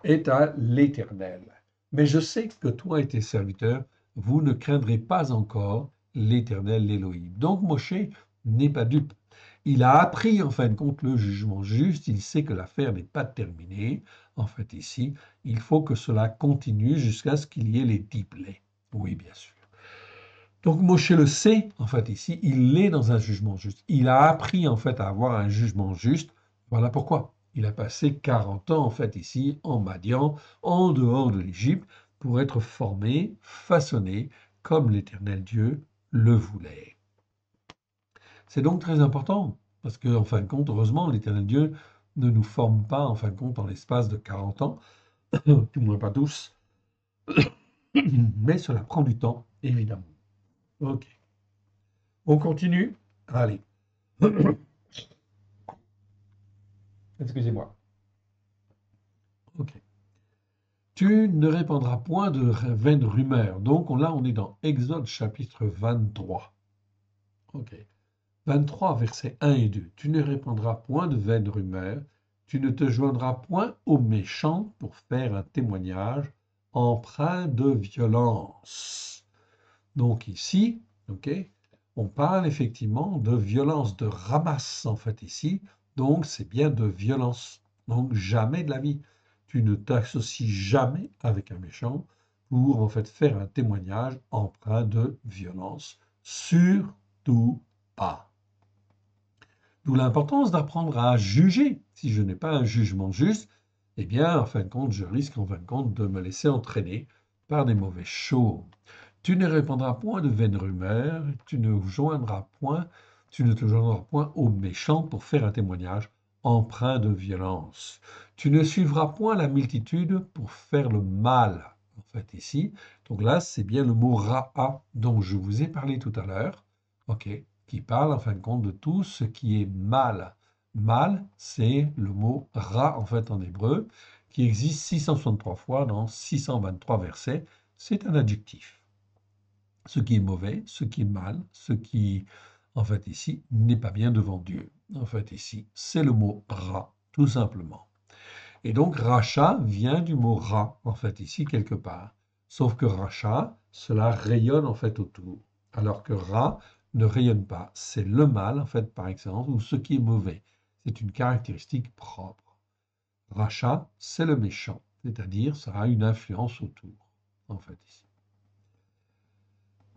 Speaker 1: est à l'Éternel. Mais je sais que toi et tes serviteurs, vous ne craindrez pas encore l'Éternel l'Élohim. Donc Moshe n'est pas dupe. Il a appris en fin de compte le jugement juste, il sait que l'affaire n'est pas terminée. En fait ici, il faut que cela continue jusqu'à ce qu'il y ait les 10 plaies. Oui, bien sûr. Donc Moshe le sait, en fait ici, il est dans un jugement juste. Il a appris en fait à avoir un jugement juste. Voilà pourquoi. Il a passé 40 ans en fait ici en Madian, en dehors de l'Égypte, pour être formé, façonné comme l'Éternel Dieu le voulait. C'est donc très important, parce que en fin de compte, heureusement, l'Éternel Dieu ne nous forme pas en fin de compte en l'espace de 40 ans, du moins pas tous, mais cela prend du temps, évidemment. Ok. On continue. Allez. Excusez-moi. Ok. Tu ne répandras point de vaines rumeurs. Donc là, on est dans Exode chapitre 23. Ok. 23, versets 1 et 2. Tu ne répandras point de vaines rumeurs. Tu ne te joindras point aux méchants pour faire un témoignage empreint de violence. Donc ici, ok, on parle effectivement de violence, de ramasse en fait ici. Donc c'est bien de violence. Donc jamais de la vie. Tu ne t'associes jamais avec un méchant pour en fait faire un témoignage empreint de violence. Surtout pas. D'où l'importance d'apprendre à juger. Si je n'ai pas un jugement juste, eh bien, en fin de compte, je risque en fin de compte de me laisser entraîner par des mauvais shows. Tu ne répandras point de vaines rumeurs, tu ne te joindras point aux méchants pour faire un témoignage empreint de violence. Tu ne suivras point la multitude pour faire le mal. En fait, ici, donc là, c'est bien le mot ra'a dont je vous ai parlé tout à l'heure, ok, qui parle en fin de compte de tout ce qui est mal. Mal, c'est le mot ra en fait en hébreu, qui existe 663 fois dans 623 versets. C'est un adjectif. Ce qui est mauvais, ce qui est mal, ce qui, en fait, ici, n'est pas bien devant Dieu. En fait, ici, c'est le mot ra, tout simplement. Et donc, rachat vient du mot ra, en fait, ici, quelque part. Sauf que rachat, cela rayonne, en fait, autour. Alors que ra ne rayonne pas. C'est le mal, en fait, par exemple, ou ce qui est mauvais. C'est une caractéristique propre. Rachat, c'est le méchant, c'est-à-dire, ça a une influence autour, en fait, ici.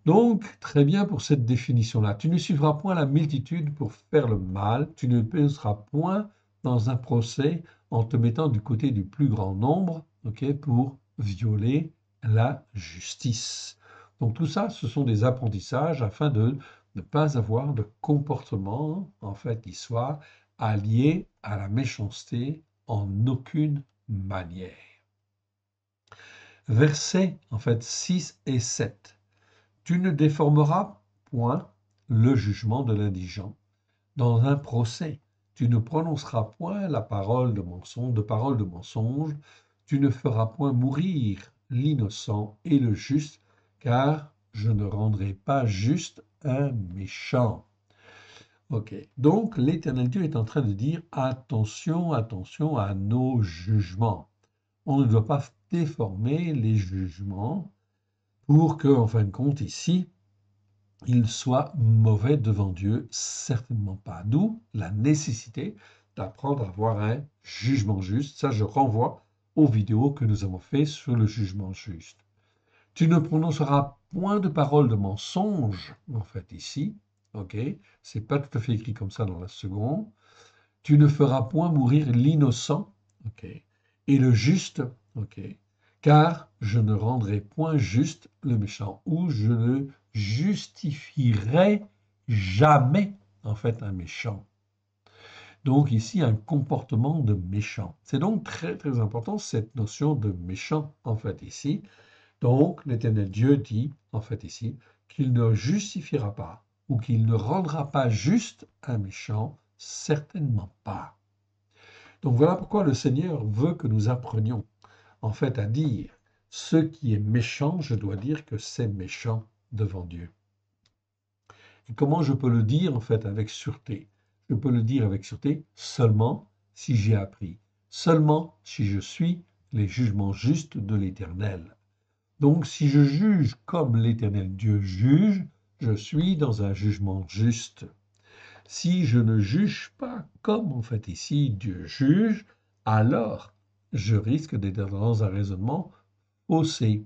Speaker 1: Donc, très bien pour cette définition-là. Tu ne suivras point la multitude pour faire le mal, tu ne pénétreras point dans un procès en te mettant du côté du plus grand nombre, ok, pour violer la justice. Donc tout ça, ce sont des apprentissages afin de ne pas avoir de comportement, en fait, qui soit allié à la méchanceté en aucune manière. Versets, en fait, 6 et 7. Tu ne déformeras point le jugement de l'indigent. Dans un procès, tu ne prononceras point la parole de mensonge, tu ne feras point mourir l'innocent et le juste, car je ne rendrai pas juste un méchant. Ok, donc l'Éternel Dieu est en train de dire attention, attention à nos jugements. On ne doit pas déformer les jugements pour que, en fin de compte, ici, il soit mauvais devant Dieu, certainement pas. D'où la nécessité d'apprendre à avoir un jugement juste. Ça, je renvoie aux vidéos que nous avons fait sur le jugement juste. Tu ne prononceras point de paroles de mensonge, en fait, ici. OK? C'est pas tout à fait écrit comme ça dans la seconde. Tu ne feras point mourir l'innocent. OK? Et le juste. OK? Car je ne rendrai point juste le méchant, ou je ne justifierai jamais, en fait, un méchant. Donc ici, un comportement de méchant. C'est donc très, très important, cette notion de méchant, en fait, ici. Donc, l'Éternel Dieu dit, en fait, ici, qu'il ne justifiera pas, ou qu'il ne rendra pas juste un méchant, certainement pas. Donc voilà pourquoi le Seigneur veut que nous apprenions, en fait, à dire, ce qui est méchant, je dois dire que c'est méchant devant Dieu. Et comment je peux le dire, en fait, avec sûreté? Je peux le dire avec sûreté seulement si j'ai appris, seulement si je suis les jugements justes de l'Éternel. Donc, si je juge comme l'Éternel Dieu juge, je suis dans un jugement juste. Si je ne juge pas comme, en fait, ici, Dieu juge, alors je risque d'être dans un raisonnement faussé.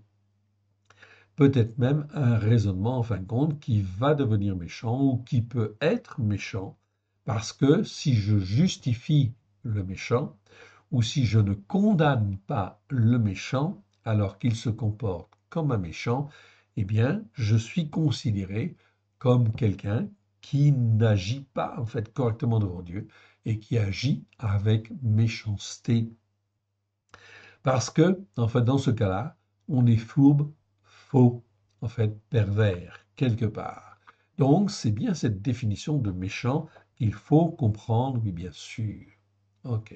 Speaker 1: Peut-être même un raisonnement, en fin de compte, qui va devenir méchant ou qui peut être méchant, parce que si je justifie le méchant, ou si je ne condamne pas le méchant alors qu'il se comporte comme un méchant, eh bien, je suis considéré comme quelqu'un qui n'agit pas, en fait, correctement devant Dieu et qui agit avec méchanceté. Parce que, en fait, dans ce cas-là, on est fourbe, faux, en fait, pervers, quelque part. Donc, c'est bien cette définition de méchant qu'il faut comprendre, oui, bien sûr. OK.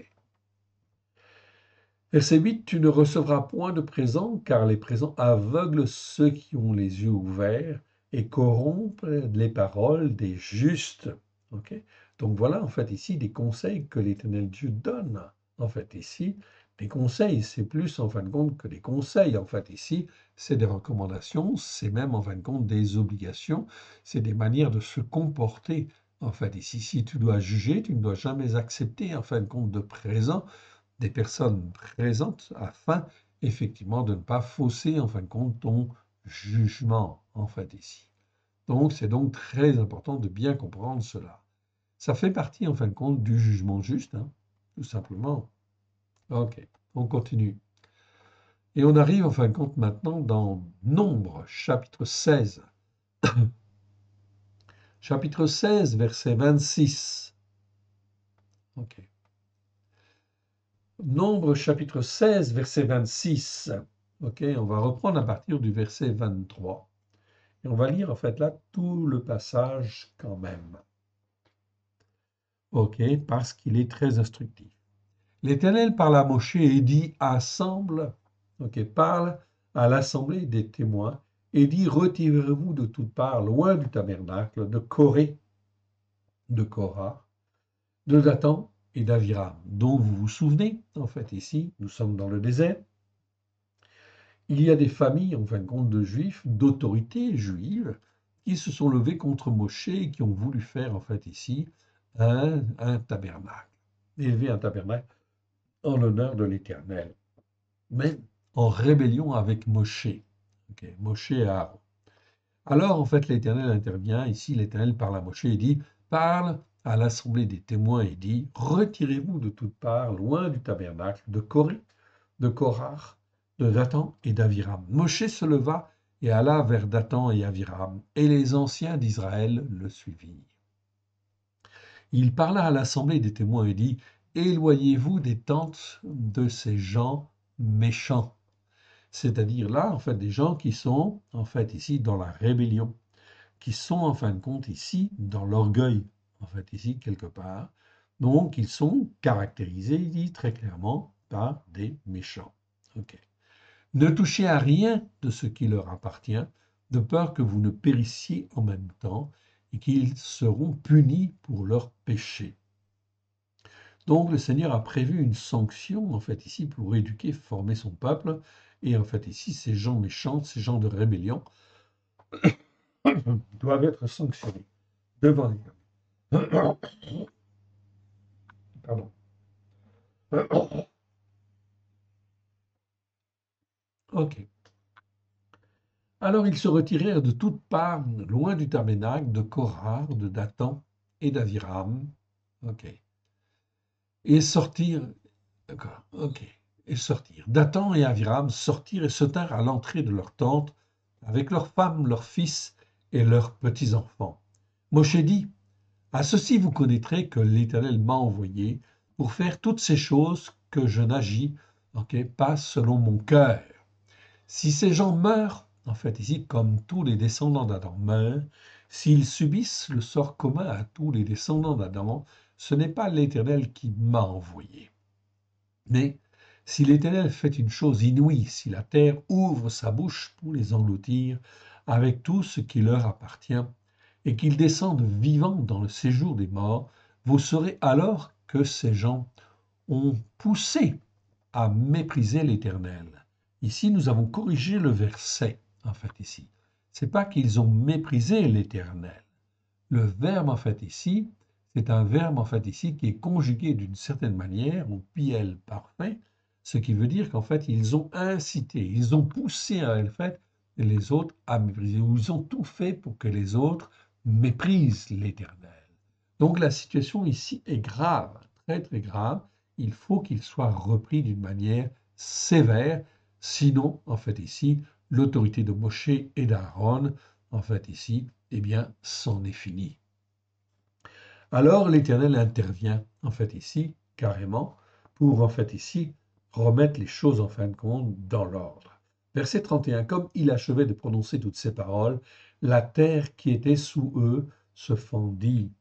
Speaker 1: Verset 8, tu ne recevras point de présent, car les présents aveuglent ceux qui ont les yeux ouverts et corrompent les paroles des justes. OK? Donc voilà, en fait, ici, des conseils que l'Éternel Dieu donne. En fait, ici, des conseils, c'est plus, en fin de compte, que des conseils. En fait, ici, c'est des recommandations, c'est même, en fin de compte, des obligations, c'est des manières de se comporter. En fait, ici, si tu dois juger, tu ne dois jamais accepter, en fin de compte, de présent des personnes présentes afin effectivement de ne pas fausser en fin de compte ton jugement en fait ici. Donc c'est donc très important de bien comprendre cela. Ça fait partie, en fin de compte, du jugement juste, hein, tout simplement. Ok, on continue. Et on arrive, en fin de compte, maintenant dans Nombre, chapitre 16. Chapitre 16, verset 26. Ok. Nombre, chapitre 16, verset 26. Ok, on va reprendre à partir du verset 23. Et on va lire, en fait, là, tout le passage quand même. Ok, parce qu'il est très instructif. L'Éternel parle à Moshe et dit, assemble, ok, parle à l'assemblée des témoins et dit, retirez-vous de toutes parts, loin du tabernacle, de Corée, de Korah, de Dathan et d'Aviram, dont vous vous souvenez, en fait, ici, nous sommes dans le désert. Il y a des familles, en fin de compte, de juifs, d'autorités juives, qui se sont levées contre Moshe et qui ont voulu faire, en fait, ici, un tabernacle, élever un tabernacle en l'honneur de l'Éternel, mais en rébellion avec Moshe. Ok, Moshe et Aaron. Alors, en fait, l'Éternel intervient. Ici, l'Éternel parle à Moshe et dit, parle à l'assemblée des témoins et dit, retirez-vous de toutes parts, loin du tabernacle, de Corée, de Korah, de Dathan et d'Aviram. Moshe se leva et alla vers Dathan et Aviram, et les anciens d'Israël le suivirent. Il parla à l'assemblée des témoins et dit, éloignez-vous des tentes de ces gens méchants. C'est-à-dire là, en fait, des gens qui sont, en fait, ici, dans la rébellion, qui sont, en fin de compte, ici, dans l'orgueil, en fait, ici, quelque part. Donc, ils sont caractérisés, il dit très clairement, par des méchants. Ok. Ne touchez à rien de ce qui leur appartient, de peur que vous ne périssiez en même temps, et qu'ils seront punis pour leurs péchés. Donc le Seigneur a prévu une sanction, en fait, ici, pour éduquer, former son peuple, et en fait, ici, ces gens méchants, ces gens de rébellion, doivent être sanctionnés devant les hommes. Pardon. Ok. Alors ils se retirèrent de toutes parts, loin du tabernacle, de Korah, de Dathan et d'Aviram. Ok. Et sortirent. D'accord. Ok. Et sortirent. Dathan et Aviram sortirent et se tinrent à l'entrée de leur tente avec leurs femmes, leurs fils et leurs petits-enfants. Moshe dit, à ceci vous connaîtrez que l'Éternel m'a envoyé pour faire toutes ces choses que je n'agis pas selon mon cœur. Si ces gens meurent, en fait ici, comme tous les descendants d'Adam meurent, s'ils subissent le sort commun à tous les descendants d'Adam, ce n'est pas l'Éternel qui m'a envoyé. Mais si l'Éternel fait une chose inouïe, si la terre ouvre sa bouche pour les engloutir, avec tout ce qui leur appartient, et qu'ils descendent vivants dans le séjour des morts, vous saurez alors que ces gens ont poussé à mépriser l'Éternel. Ici, nous avons corrigé le verset, en fait, ici. C'est pas qu'ils ont méprisé l'Éternel. Le verbe, en fait, ici, c'est un verbe, en fait, ici, qui est conjugué d'une certaine manière, au piel parfait, ce qui veut dire qu'en fait, ils ont incité, ils ont poussé, en fait, les autres à mépriser, ou ils ont tout fait pour que les autres méprisent l'Éternel. Donc, la situation ici est grave, très, très grave. Il faut qu'il soit repris d'une manière sévère, sinon, en fait, ici, l'autorité de Moshe et d'Aaron, en fait, ici, eh bien, c'en est fini. Alors l'Éternel intervient, en fait, ici, carrément, pour, en fait, ici, remettre les choses, en fin de compte, dans l'ordre. Verset 31, comme il achevait de prononcer toutes ces paroles, la terre qui était sous eux se fendit.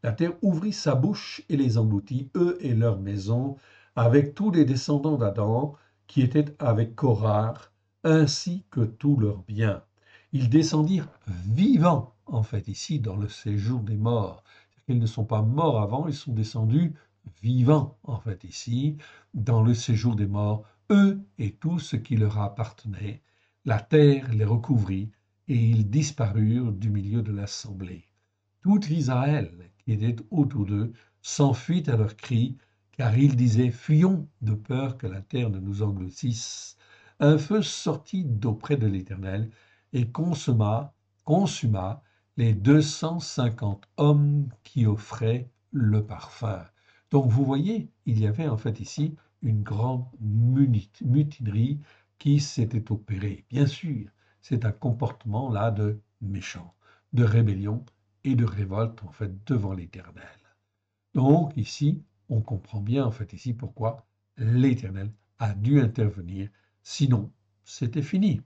Speaker 1: La terre ouvrit sa bouche et les engloutit, eux et leurs maisons, avec tous les descendants d'Adam qui étaient avec Korah, ainsi que tous leurs biens. Ils descendirent vivants, en fait, ici, dans le séjour des morts. Ils ne sont pas morts avant, ils sont descendus vivants, en fait, ici, dans le séjour des morts, eux et tout ce qui leur appartenait. La terre les recouvrit et ils disparurent du milieu de l'assemblée. Tout Israël qui était autour d'eux s'enfuit à leurs cris, car ils disaient, fuyons de peur que la terre ne nous engloutisse. Un feu sortit d'auprès de l'Éternel et consuma les 250 hommes qui offraient le parfum. Donc vous voyez, il y avait en fait ici une grande mutinerie qui s'était opérée. Bien sûr, c'est un comportement là de méchant, de rébellion et de révolte en fait devant l'Éternel. Donc ici, on comprend bien en fait ici pourquoi l'Éternel a dû intervenir, sinon c'était fini.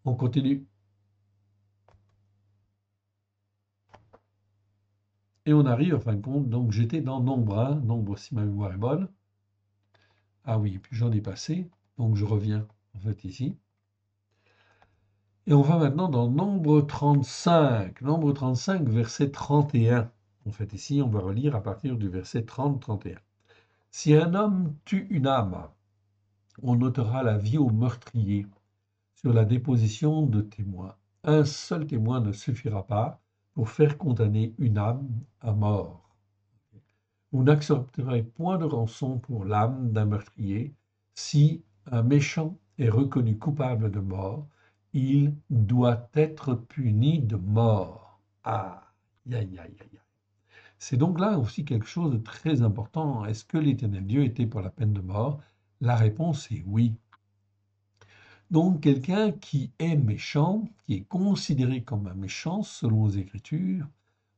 Speaker 1: On continue. Et on arrive en fin de compte, donc j'étais dans Nombre 1, Nombre si ma mémoire est bonne. Ah oui, puis j'en ai passé, donc je reviens en fait ici. Et on va maintenant dans Nombre 35, Nombre 35, verset 31. En fait ici, on va relire à partir du verset 30-31. Si un homme tue une âme, on ôtera la vie au meurtrier sur la déposition de témoins. Un seul témoin ne suffira pas pour faire condamner une âme à mort. Vous n'accepterez point de rançon pour l'âme d'un meurtrier. Si un méchant est reconnu coupable de mort, il doit être puni de mort. Ah, aïe, aïe, aïe, aïe. C'est donc là aussi quelque chose de très important. Est-ce que l'Éternel Dieu était pour la peine de mort? La réponse est oui. Donc quelqu'un qui est méchant, qui est considéré comme un méchant selon les Écritures,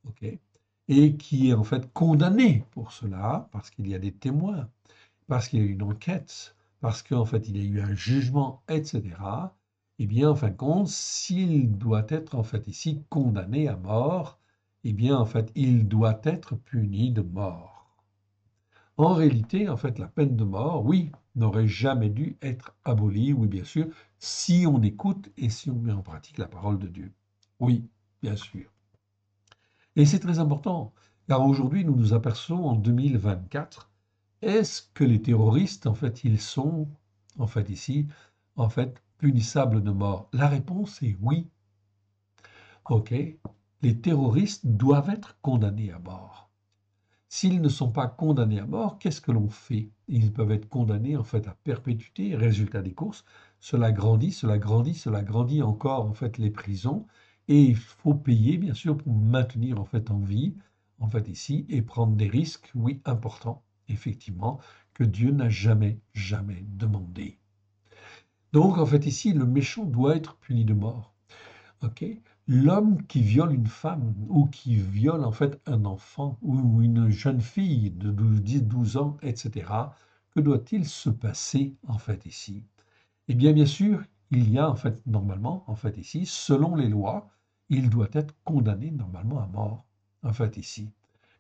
Speaker 1: ok, et qui est en fait condamné pour cela, parce qu'il y a des témoins, parce qu'il y a eu une enquête, parce qu'en fait il y a eu un jugement, etc., eh bien en fin de compte, s'il doit être en fait ici condamné à mort, eh bien en fait il doit être puni de mort. En réalité, en fait, la peine de mort, oui, n'aurait jamais dû être abolie, oui, bien sûr, si on écoute et si on met en pratique la parole de Dieu. Oui, bien sûr. Et c'est très important, car aujourd'hui, nous nous apercevons en 2024, est-ce que les terroristes, en fait, ils sont, en fait, ici, en fait, punissables de mort? La réponse est oui. OK, les terroristes doivent être condamnés à mort. S'ils ne sont pas condamnés à mort, qu'est-ce que l'on fait? Ils peuvent être condamnés en fait à perpétuité. Résultat des courses, cela grandit, cela grandit, cela grandit encore en fait les prisons. Et il faut payer bien sûr pour maintenir en fait en vie, en fait ici, et prendre des risques, oui, importants, effectivement, que Dieu n'a jamais, jamais demandé. Donc en fait ici, le méchant doit être puni de mort. Ok. L'homme qui viole une femme ou qui viole en fait un enfant ou une jeune fille de 10, 12 ans, etc., que doit-il se passer en fait ici? Eh bien, bien sûr, il y a en fait normalement, en fait ici, selon les lois, il doit être condamné normalement à mort, en fait ici,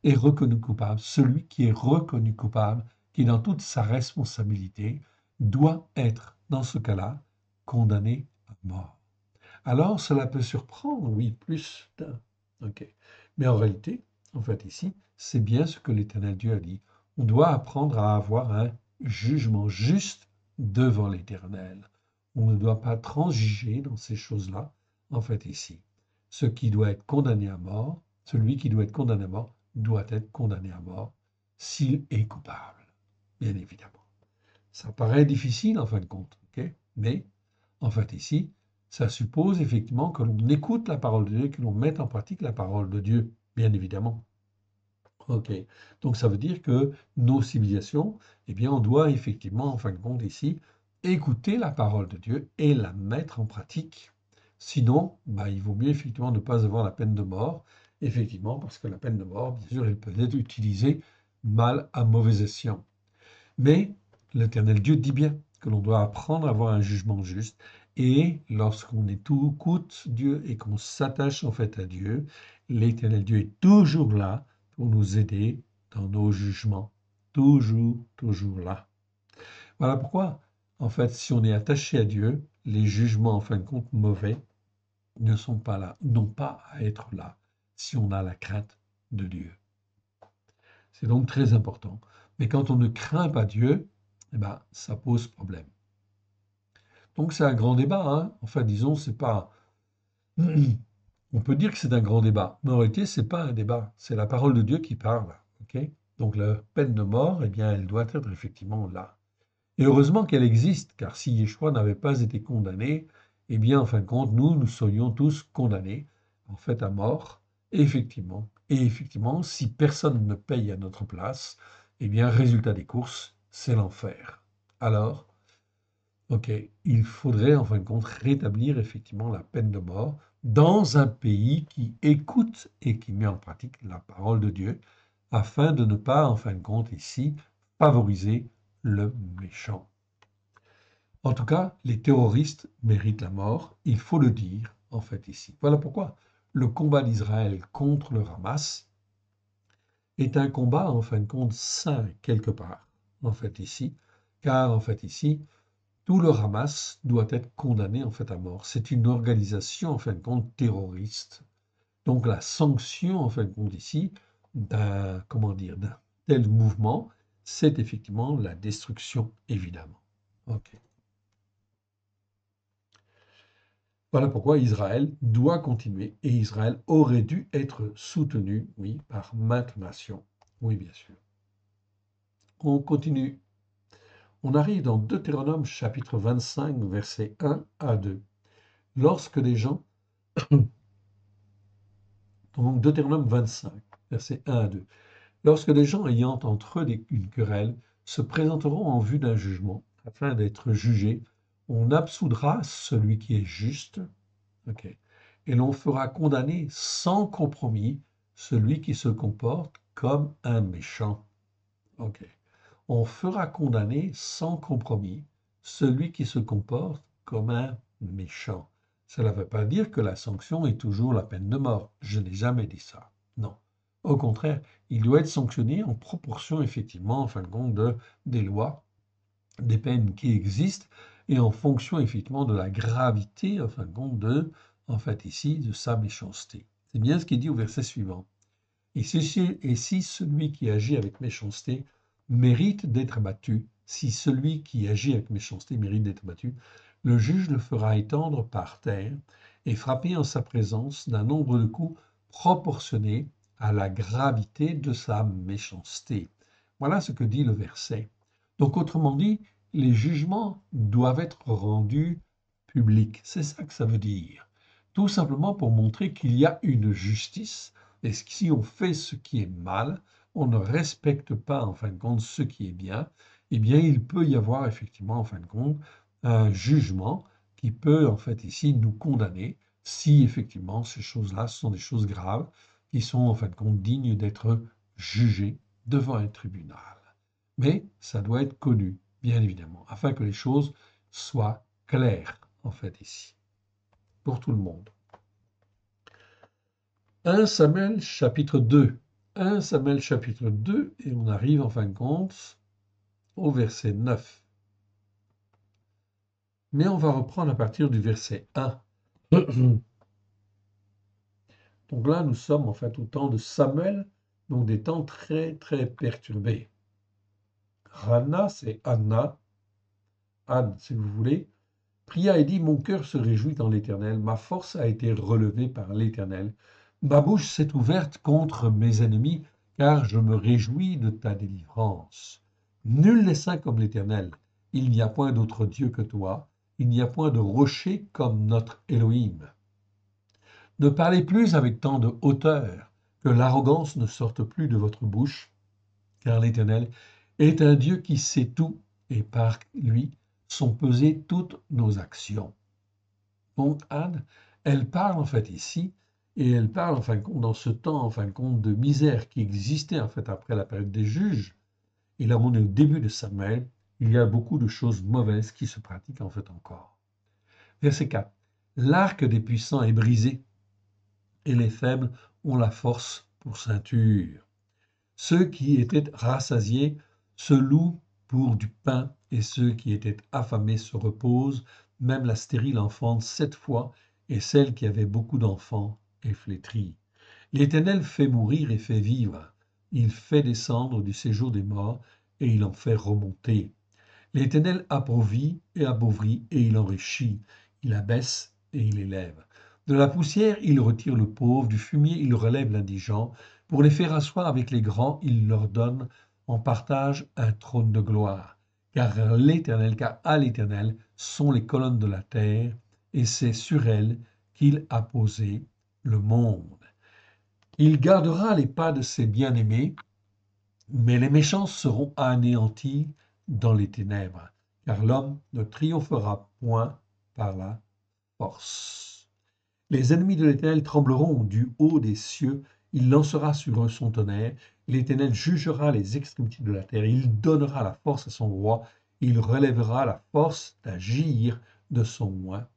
Speaker 1: et reconnu coupable. Celui qui est reconnu coupable, qui est dans toute sa responsabilité, doit être, dans ce cas-là, condamné à mort. Alors, cela peut surprendre, oui, plus d'un. OK. Mais en réalité, en fait, ici, c'est bien ce que l'Éternel Dieu a dit. On doit apprendre à avoir un jugement juste devant l'Éternel. On ne doit pas transiger dans ces choses-là, en fait, ici. Ce qui doit être condamné à mort, celui qui doit être condamné à mort, doit être condamné à mort s'il est coupable, bien évidemment. Ça paraît difficile, en fin de compte, OK? Mais, en fait, ici, ça suppose effectivement que l'on écoute la parole de Dieu, que l'on mette en pratique la parole de Dieu, bien évidemment. OK. Donc ça veut dire que nos civilisations, eh bien, on doit effectivement, en fin de compte, ici, écouter la parole de Dieu et la mettre en pratique. Sinon, bah, il vaut mieux effectivement ne pas avoir la peine de mort, effectivement, parce que la peine de mort, bien sûr, elle peut être utilisée mal à mauvais escient. Mais l'Éternel Dieu dit bien que l'on doit apprendre à avoir un jugement juste. Et lorsqu'on écoute Dieu et qu'on s'attache en fait à Dieu, l'Éternel Dieu est toujours là pour nous aider dans nos jugements. Toujours, toujours là. Voilà pourquoi, en fait, si on est attaché à Dieu, les jugements, en fin de compte, mauvais, ne sont pas là, n'ont pas à être là, si on a la crainte de Dieu. C'est donc très important. Mais quand on ne craint pas Dieu, eh ben, ça pose problème. Donc c'est un grand débat, hein. Enfin, disons, c'est pas. On peut dire que c'est un grand débat, mais en réalité, c'est pas un débat. C'est la parole de Dieu qui parle. Ok. Donc la peine de mort, eh bien, elle doit être effectivement là. Et heureusement qu'elle existe, car si Yeshua n'avait pas été condamné, eh bien, en fin de compte, nous serions tous condamnés, en fait, à mort, Et effectivement, si personne ne paye à notre place, eh bien, résultat des courses, c'est l'enfer. Alors, ok, il faudrait en fin de compte rétablir effectivement la peine de mort dans un pays qui écoute et qui met en pratique la parole de Dieu, afin de ne pas, en fin de compte, ici, favoriser le méchant. En tout cas, les terroristes méritent la mort, il faut le dire, en fait, ici. Voilà pourquoi le combat d'Israël contre le Hamas est un combat, en fin de compte, sain, quelque part, en fait, ici, car, en fait, ici, tout le Hamas doit être condamné, en fait, à mort. C'est une organisation, en fin de compte, terroriste. Donc, la sanction, en fin de compte, ici, d'un, comment dire, d'un tel mouvement, c'est effectivement la destruction, évidemment. OK. Voilà pourquoi Israël doit continuer et Israël aurait dû être soutenu, oui, par maintes nations. Oui, bien sûr. On continue. On arrive dans Deutéronome chapitre 25, versets 1 à 2. Lorsque les gens, donc Deutéronome 25, versets 1 à 2. Lorsque les gens ayant entre eux une querelle se présenteront en vue d'un jugement, afin d'être jugés, on absoudra celui qui est juste. Ok. Et l'on fera condamner sans compromis celui qui se comporte comme un méchant. Ok. On fera condamner sans compromis celui qui se comporte comme un méchant. Cela ne veut pas dire que la sanction est toujours la peine de mort. Je n'ai jamais dit ça. Non. Au contraire, il doit être sanctionné en proportion, effectivement, en fin de compte, des lois, des peines qui existent et en fonction effectivement de la gravité, en fin de compte, en fait ici, de sa méchanceté. C'est bien ce qui est dit au verset suivant. Et si celui qui agit avec méchanceté mérite d'être abattu, si celui qui agit avec méchanceté mérite d'être abattu, le juge le fera étendre par terre et frapper en sa présence d'un nombre de coups proportionné à la gravité de sa méchanceté. Voilà ce que dit le verset. Donc, autrement dit, les jugements doivent être rendus publics. C'est ça que ça veut dire. Tout simplement pour montrer qu'il y a une justice et si on fait ce qui est mal, on ne respecte pas en fin de compte ce qui est bien, eh bien il peut y avoir effectivement en fin de compte un jugement qui peut en fait ici nous condamner si effectivement ces choses-là sont des choses graves qui sont en fin de compte dignes d'être jugées devant un tribunal. Mais ça doit être connu, bien évidemment, afin que les choses soient claires en fait ici, pour tout le monde. 1 Samuel chapitre 2. 1 Samuel chapitre 2, et on arrive en fin de compte au verset 9. Mais on va reprendre à partir du verset 1. Donc là, nous sommes en fait au temps de Samuel, donc des temps très très perturbés. Rana, c'est Anna, Anne si vous voulez, pria et dit, mon cœur se réjouit dans l'Éternel, ma force a été relevée par l'Éternel. Ma bouche s'est ouverte contre mes ennemis, car je me réjouis de ta délivrance. Nul n'est saint comme l'Éternel. Il n'y a point d'autre Dieu que toi. Il n'y a point de rocher comme notre Élohim. Ne parlez plus avec tant de hauteur, que l'arrogance ne sorte plus de votre bouche, car l'Éternel est un Dieu qui sait tout, et par lui sont pesées toutes nos actions. Donc Anne, elle parle en fait ici, et elle parle en fin de compte dans ce temps en fin de compte de misère qui existait en fait après la période des juges. Et là on est au début de Samuel, il y a beaucoup de choses mauvaises qui se pratiquent en fait encore. Verset 4. L'arc des puissants est brisé, et les faibles ont la force pour ceinture. Ceux qui étaient rassasiés se louent pour du pain, et ceux qui étaient affamés se reposent. Même la stérile enfante 7 fois, et celle qui avait beaucoup d'enfants est flétrie. L'Éternel fait mourir et fait vivre. Il fait descendre du séjour des morts, et il en fait remonter. L'Éternel appauvrit, et il enrichit. Il abaisse, et il élève. De la poussière, il retire le pauvre, du fumier, il relève l'indigent. Pour les faire asseoir avec les grands, il leur donne en partage un trône de gloire. Car à l'Éternel sont les colonnes de la terre, et c'est sur elles qu'il a posé le monde. Il gardera les pas de ses bien-aimés, mais les méchants seront anéantis dans les ténèbres, car l'homme ne triomphera point par la force. Les ennemis de l'Éternel trembleront du haut des cieux, il lancera sur eux son tonnerre, l'Éternel jugera les extrémités de la terre, il donnera la force à son roi, il relèvera la force d'agir de son oint.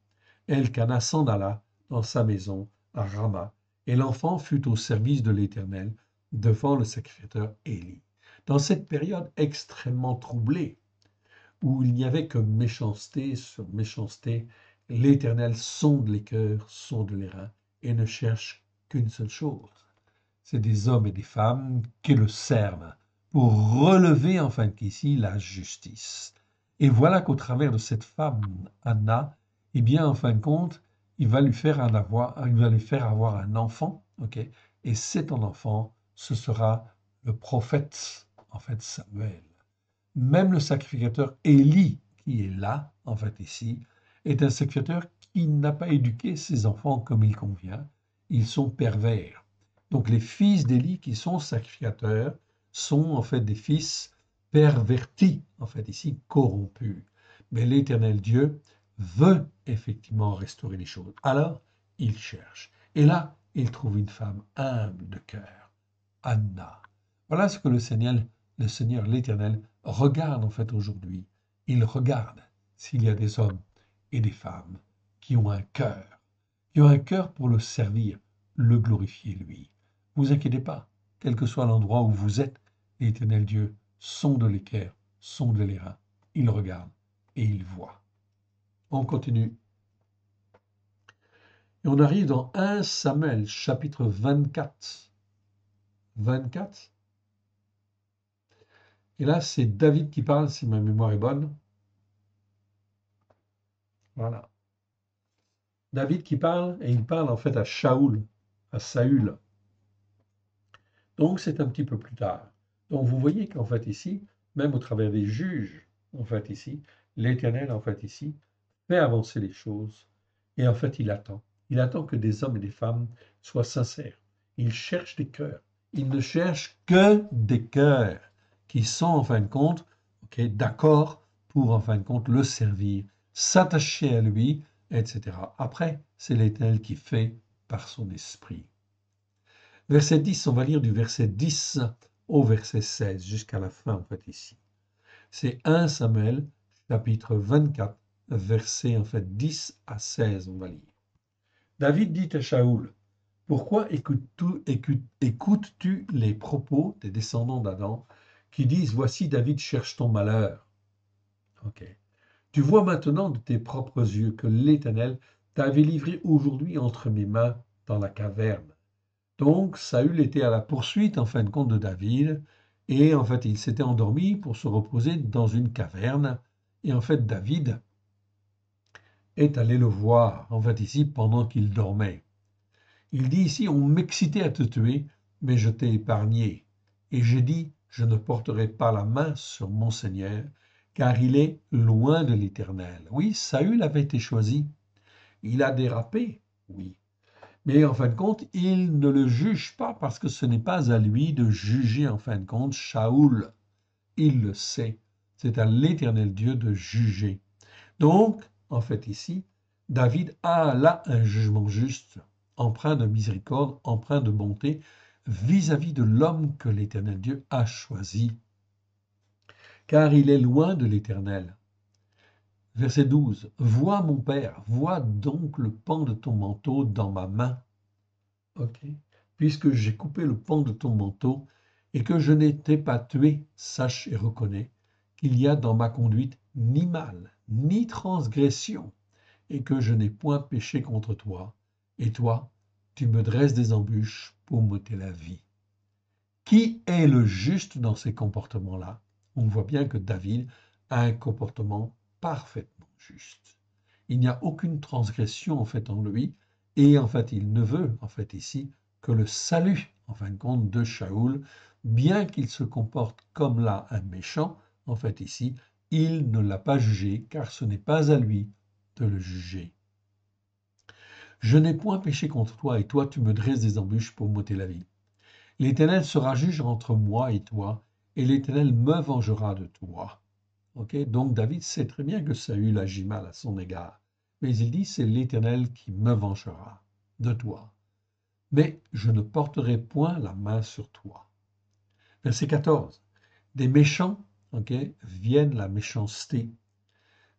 Speaker 1: Elkana s'en alla dans sa maison à Rama, et l'enfant fut au service de l'Éternel devant le sacrificateur Élie. Dans cette période extrêmement troublée, où il n'y avait que méchanceté sur méchanceté, l'Éternel sonde les cœurs, sonde les reins, et ne cherche qu'une seule chose. C'est des hommes et des femmes qui le servent pour relever en fin qu'ici la justice. Et voilà qu'au travers de cette femme, Anna, eh bien, en fin de compte, il va lui faire avoir un enfant, ok? Et cet enfant, ce sera le prophète, en fait, Samuel. Même le sacrificateur Élie, qui est là, en fait, ici, est un sacrificateur qui n'a pas éduqué ses enfants comme il convient. Ils sont pervers. Donc les fils d'Élie qui sont sacrificateurs sont en fait des fils pervertis, en fait ici corrompus. Mais l'Éternel Dieu veut effectivement restaurer les choses. Alors, il cherche. Et là, il trouve une femme humble de cœur, Anna. Voilà ce que le Seigneur, l'Éternel, regarde en fait aujourd'hui. Il regarde s'il y a des hommes et des femmes qui ont un cœur pour le servir, le glorifier lui. Vous inquiétez pas, quel que soit l'endroit où vous êtes, l'Éternel Dieu sonde les cœurs, sonde les reins. Il regarde et il voit. On continue. Et on arrive dans 1 Samuel, chapitre 24. 24. Et là, c'est David qui parle, si ma mémoire est bonne. Voilà. David qui parle, et il parle en fait à Shaoul, à Saül. Donc, c'est un petit peu plus tard. Donc, vous voyez qu'en fait ici, même au travers des juges, en fait ici, l'Éternel, en fait ici, fait avancer les choses. Et en fait, il attend. Il attend que des hommes et des femmes soient sincères. Il cherche des cœurs. Il ne cherche que des cœurs qui sont, en fin de compte, d'accord pour, en fin de compte, le servir, s'attacher à lui, etc. Après, c'est l'Éternel qui fait par son esprit. Verset 10, on va lire du verset 10 au verset 16, jusqu'à la fin, en fait, ici. C'est 1 Samuel, chapitre 24, verset, en fait, 10 à 16, on va lire. David dit à Shaoul, « Pourquoi écoutes-tu les propos des descendants d'Adam qui disent, Voici David cherche ton malheur. » Ok. Tu vois maintenant de tes propres yeux que l'Éternel t'avait livré aujourd'hui entre mes mains dans la caverne. Donc, Saül était à la poursuite, en fin de compte, de David, et en fait, il s'était endormi pour se reposer dans une caverne, et en fait, David est allé le voir, en fait, ici, pendant qu'il dormait. Il dit ici, on m'excitait à te tuer, mais je t'ai épargné. Et j'ai dit, je ne porterai pas la main sur mon Seigneur, car il est loin de l'Éternel. Oui, Saül avait été choisi. Il a dérapé, oui. Mais en fin de compte, il ne le juge pas parce que ce n'est pas à lui de juger en fin de compte Shaoul. Il le sait. C'est à l'Éternel Dieu de juger. Donc, en fait ici, David a là un jugement juste, empreint de miséricorde, empreint de bonté, vis-à-vis de l'homme que l'Éternel Dieu a choisi. Car il est loin de l'Éternel. Verset 12. Vois mon père, vois donc le pan de ton manteau dans ma main. Ok. Puisque j'ai coupé le pan de ton manteau et que je n'étais pas tué, sache et reconnais qu'il y a dans ma conduite ni mal, ni transgression, et que je n'ai point péché contre toi. Et toi, tu me dresses des embûches pour m'ôter la vie. Qui est le juste dans ces comportements-là? On voit bien que David a un comportement parfaitement juste. Il n'y a aucune transgression en fait en lui, et en fait il ne veut en fait ici que le salut en fin de compte de Shaoul, bien qu'il se comporte comme là un méchant, en fait ici il ne l'a pas jugé, car ce n'est pas à lui de le juger. Je n'ai point péché contre toi, et toi tu me dresses des embûches pour m'ôter la vie. L'Éternel sera juge entre moi et toi, et l'Éternel me vengera de toi. Ok, donc David sait très bien que Saül agit mal à son égard. Mais il dit, c'est l'Éternel qui me vengera de toi. Mais je ne porterai point la main sur toi. Verset 14. Des méchants, ok, viennent la méchanceté.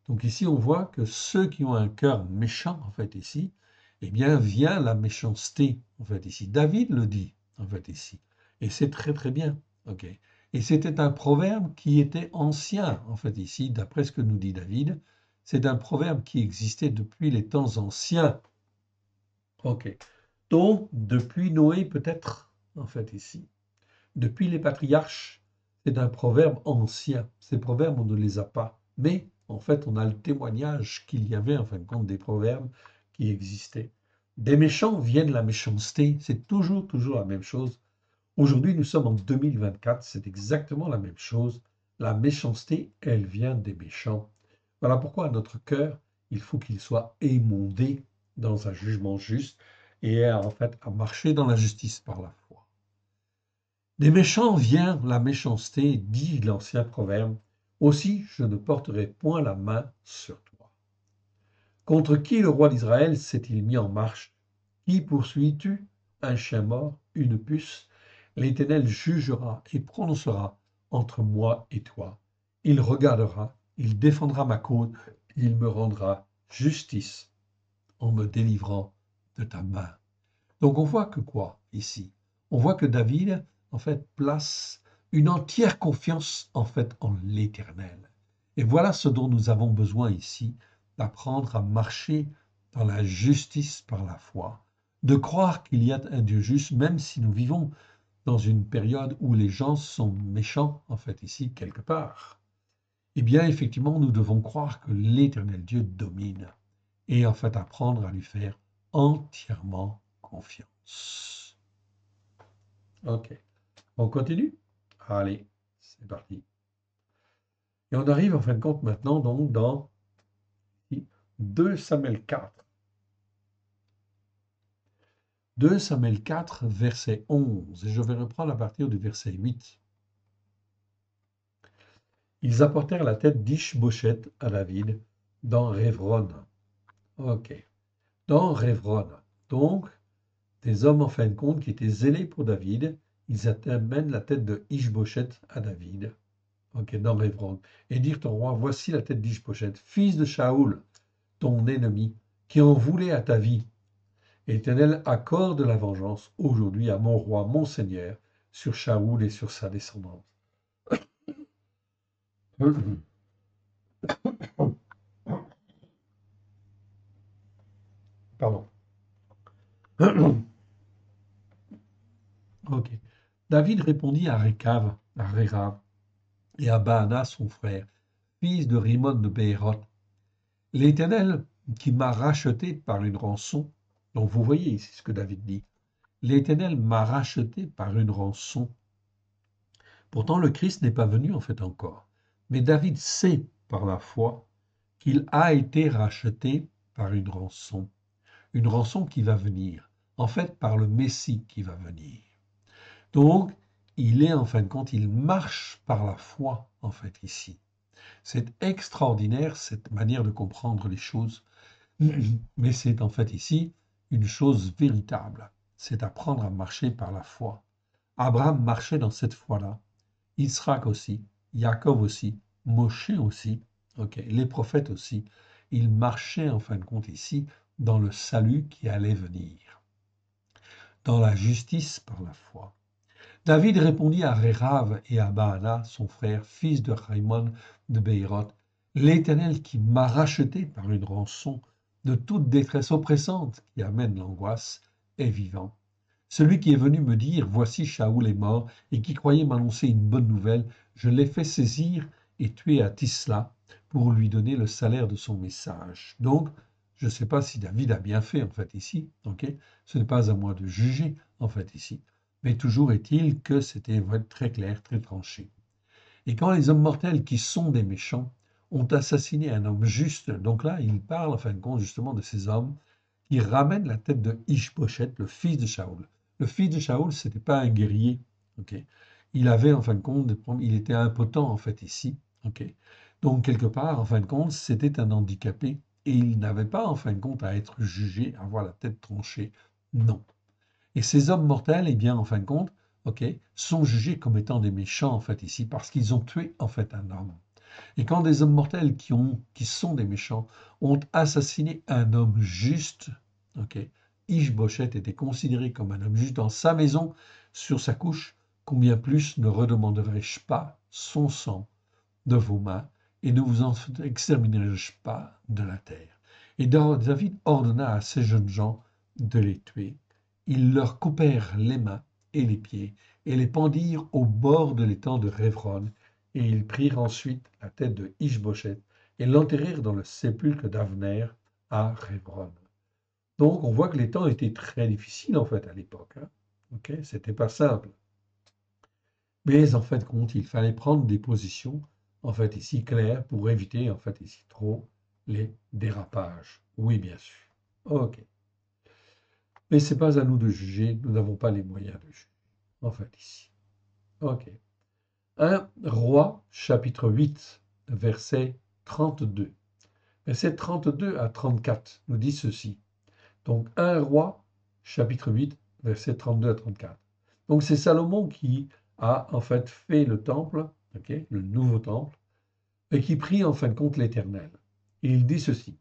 Speaker 1: Donc ici, on voit que ceux qui ont un cœur méchant, en fait, ici, eh bien, vient la méchanceté, en fait, ici. David le dit, en fait, ici. Et c'est très, très bien, ok. Et c'était un proverbe qui était ancien, en fait, ici, d'après ce que nous dit David. C'est un proverbe qui existait depuis les temps anciens, ok. Donc, depuis Noé, peut-être, en fait, ici. Depuis les patriarches, c'est un proverbe ancien. Ces proverbes, on ne les a pas. Mais, en fait, on a le témoignage qu'il y avait, en fin de compte, des proverbes qui existaient. Des méchants viennent la méchanceté. C'est toujours, toujours la même chose. Aujourd'hui, nous sommes en 2024. C'est exactement la même chose. La méchanceté, elle vient des méchants. Voilà pourquoi notre cœur, il faut qu'il soit émondé dans un jugement juste et en fait à marcher dans la justice par la foi. Des méchants vient la méchanceté, dit l'ancien proverbe. Aussi, je ne porterai point la main sur toi. Contre qui le roi d'Israël s'est-il mis en marche? Qui poursuis-tu? Un chien mort, une puce? L'Éternel jugera et prononcera entre moi et toi. Il regardera, il défendra ma cause, il me rendra justice en me délivrant de ta main. Donc on voit que quoi ici? On voit que David, en fait, place une entière confiance, en fait, en l'Éternel. Et voilà ce dont nous avons besoin ici, d'apprendre à marcher dans la justice par la foi, de croire qu'il y a un Dieu juste, même si nous vivons dans une période où les gens sont méchants, en fait, ici, quelque part. Eh bien, effectivement, nous devons croire que l'Éternel Dieu domine et, en fait, apprendre à lui faire entièrement confiance. Ok, on continue? Allez, c'est parti. Et on arrive en fin de compte maintenant donc dans 2 Samuel 4. 2 Samuel 4, verset 11. Et je vais reprendre à partir du verset 8. Ils apportèrent la tête d'Ish-Boshet à David dans Révron. Ok, dans Révron. Donc, des hommes en fin de compte qui étaient zélés pour David, ils amènent la tête de Ish-Boshet à David. Ok, dans Révron. Et dirent au roi, voici la tête d'Ish-Boshet, fils de Shaoul, ton ennemi, qui en voulait à ta vie. Éternel, accorde la vengeance aujourd'hui à mon roi, mon Seigneur, sur Shaoul et sur sa descendance. Pardon. Ok. David répondit à Récav, à Rérav, et à Baana, son frère, fils de Rimon de Béhéroth. L'Éternel qui m'a racheté par une rançon, donc vous voyez ici ce que David dit, l'Éternel m'a racheté par une rançon. Pourtant, le Christ n'est pas venu en fait encore. Mais David sait par la foi qu'il a été racheté par une rançon qui va venir, en fait par le Messie qui va venir. Donc, il est en fin de compte, il marche par la foi en fait ici. C'est extraordinaire cette manière de comprendre les choses, mais c'est en fait ici une chose véritable. C'est apprendre à marcher par la foi. Abraham marchait dans cette foi-là. Israël aussi, Jacob aussi, Moshe aussi, ok, les prophètes aussi, ils marchaient en fin de compte ici dans le salut qui allait venir, dans la justice par la foi. David répondit à Rérav et à Baana, son frère, fils de Raïmon de Béhéroth, l'Éternel qui m'a racheté par une rançon de toute détresse oppressante qui amène l'angoisse est vivant. Celui qui est venu me dire, voici Shaoul est mort, et qui croyait m'annoncer une bonne nouvelle, je l'ai fait saisir et tuer à Tisla pour lui donner le salaire de son message. Donc, je ne sais pas si David a bien fait en fait ici, ok? Ce n'est pas à moi de juger en fait ici, mais toujours est-il que c'était très clair, très tranché. Et quand les hommes mortels qui sont des méchants ont assassiné un homme juste, donc là, il parle en fin de compte justement de ces hommes qui ramènent la tête de Ish-Boshet, le fils de Shaoul. Le fils de Shaoul, c'était pas un guerrier. Ok. Il avait, en fin de compte, il était impotent, en fait, ici. Ok. Donc, quelque part, en fin de compte, c'était un handicapé et il n'avait pas, en fin de compte, à être jugé, à avoir la tête tranchée. Non. Et ces hommes mortels, eh bien, en fin de compte, ok, sont jugés comme étant des méchants, en fait, ici, parce qu'ils ont tué, en fait, un homme. Et quand des hommes mortels qui sont des méchants ont assassiné un homme juste, ok, Ishboshet était considéré comme un homme juste dans sa maison, sur sa couche, combien plus ne redemanderai-je pas son sang de vos mains et ne vous en exterminerai-je pas de la terre. Et David ordonna à ces jeunes gens de les tuer. Ils leur coupèrent les mains et les pieds et les pendirent au bord de l'étang de Révron. Et ils prirent ensuite la tête de Ishboshet et l'enterrèrent dans le sépulcre d'Avner à Révron. Donc on voit que les temps étaient très difficiles en fait à l'époque. Hein. Ok, c'était pas simple. Mais en fait, compte, il fallait prendre des positions, en fait, ici claires pour éviter, en fait, ici trop les dérapages. Oui, bien sûr. OK. Mais c'est pas à nous de juger, nous n'avons pas les moyens de juger, en fait, ici. OK. 1 Roi, chapitre 8, verset 32. Verset 32 à 34 nous dit ceci. Donc, 1 Roi, chapitre 8, verset 32 à 34. Donc, c'est Salomon qui a en fait fait le temple, ok, le nouveau temple, et qui prie en fin de compte l'Éternel. Et il dit ceci,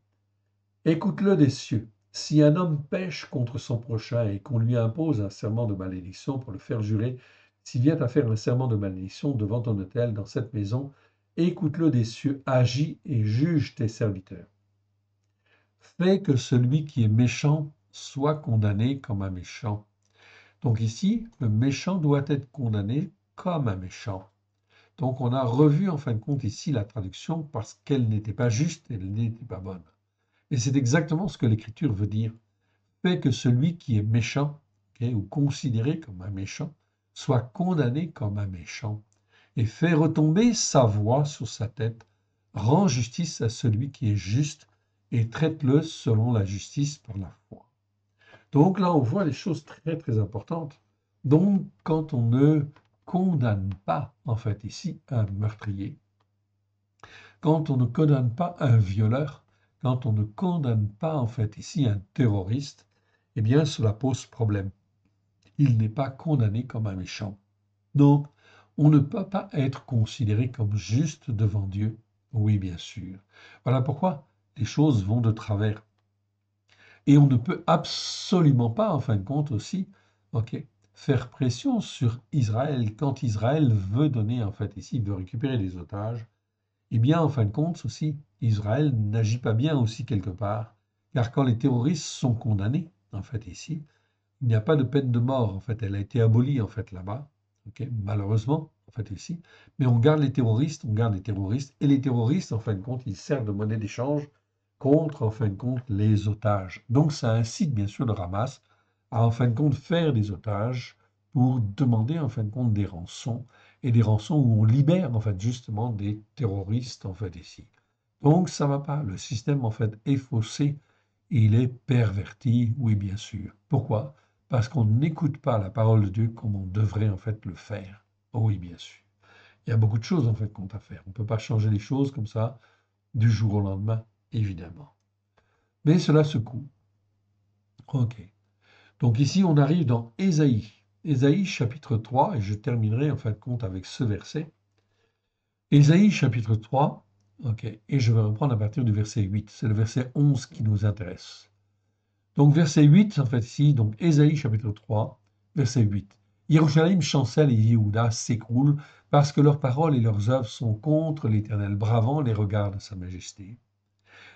Speaker 1: écoute-le des cieux, si un homme pêche contre son prochain et qu'on lui impose un serment de malédiction pour le faire jurer, s'il vient à faire un serment de malédiction devant ton autel dans cette maison, écoute-le des cieux, agis et juge tes serviteurs. Fais que celui qui est méchant soit condamné comme un méchant. Donc ici, le méchant doit être condamné comme un méchant. Donc on a revu en fin de compte ici la traduction parce qu'elle n'était pas juste, elle n'était pas bonne. Et c'est exactement ce que l'Écriture veut dire. Fait que celui qui est méchant, ok, ou considéré comme un méchant, soit condamné comme un méchant, et fait retomber sa voix sur sa tête, rend justice à celui qui est juste, et traite-le selon la justice par la foi. Donc là, on voit des choses très très importantes. Donc, quand on ne condamne pas, en fait, ici, un meurtrier, quand on ne condamne pas un violeur, quand on ne condamne pas, en fait, ici, un terroriste, eh bien, cela pose problème. Il n'est pas condamné comme un méchant. Donc, on ne peut pas être considéré comme juste devant Dieu. Oui, bien sûr. Voilà pourquoi les choses vont de travers. Et on ne peut absolument pas, en fin de compte aussi, ok, faire pression sur Israël quand Israël veut donner, en fait, ici, veut récupérer des otages. Eh bien, en fin de compte aussi, Israël n'agit pas bien aussi quelque part, car quand les terroristes sont condamnés, en fait, ici, il n'y a pas de peine de mort, en fait, elle a été abolie, en fait, là-bas, ok, malheureusement, en fait, ici, mais on garde les terroristes, et les terroristes, en fin de compte, ils servent de monnaie d'échange contre, en fin de compte, les otages. Donc, ça incite, bien sûr, le Hamas à, en fin de compte, faire des otages pour demander, en fin de compte, des rançons, et des rançons où on libère, en fait, justement, des terroristes, en fait, ici. Donc, ça ne va pas. Le système, en fait, est faussé, il est perverti, oui, bien sûr. Pourquoi? Parce qu'on n'écoute pas la parole de Dieu comme on devrait en fait le faire. Oh oui, bien sûr. Il y a beaucoup de choses en fait qu'on a à faire. On ne peut pas changer les choses comme ça du jour au lendemain, évidemment. Mais cela secoue. Ok. Donc ici, on arrive dans Ésaïe. Ésaïe chapitre 3, et je terminerai en fin de compte avec ce verset. Ésaïe chapitre 3, ok, et je vais reprendre à partir du verset 8. C'est le verset 11 qui nous intéresse. Donc verset 8, en fait ici, donc Ésaïe chapitre 3, verset 8. Jérusalem chancelle et Yehuda s'écroule parce que leurs paroles et leurs œuvres sont contre l'Éternel, bravant les regards de sa majesté.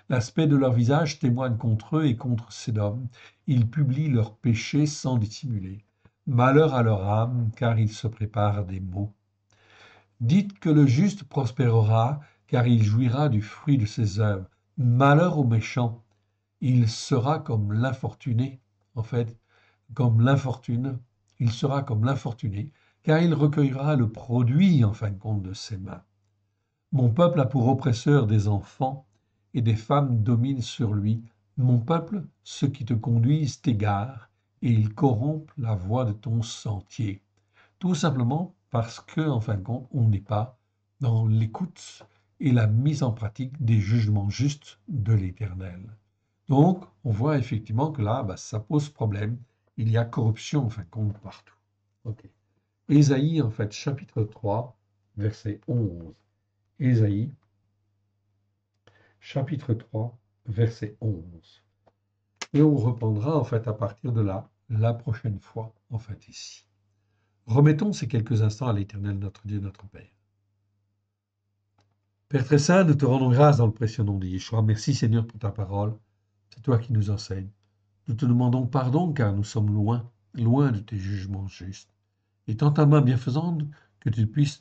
Speaker 1: L'aspect de leur visage témoigne contre eux et contre Sédom. Ils publient leurs péchés sans dissimuler. Malheur à leur âme, car ils se préparent des maux. Dites que le juste prospérera, car il jouira du fruit de ses œuvres. Malheur aux méchants, il sera comme l'infortuné, en fait, comme l'infortune, il sera comme l'infortuné, car il recueillera le produit, en fin de compte, de ses mains. Mon peuple a pour oppresseur des enfants, et des femmes dominent sur lui. Mon peuple, ceux qui te conduisent t'égarent, et ils corrompent la voie de ton sentier. Tout simplement parce que, en fin de compte, on n'est pas dans l'écoute et la mise en pratique des jugements justes de l'Éternel. Donc, on voit effectivement que là, ça pose problème. Il y a corruption, en fin de compte, partout. Ok. Ésaïe, en fait, chapitre 3, verset 11. Ésaïe, chapitre 3, verset 11. Et on reprendra, en fait, à partir de là, la prochaine fois, en fait, ici. Remettons ces quelques instants à l'Éternel, notre Dieu, notre Père. Père très saint, nous te rendons grâce dans le précieux nom de Yeshua. Merci Seigneur pour ta parole. C'est toi qui nous enseignes. Nous te demandons pardon car nous sommes loin, loin de tes jugements justes. Et tends ta main bienfaisante que tu puisses,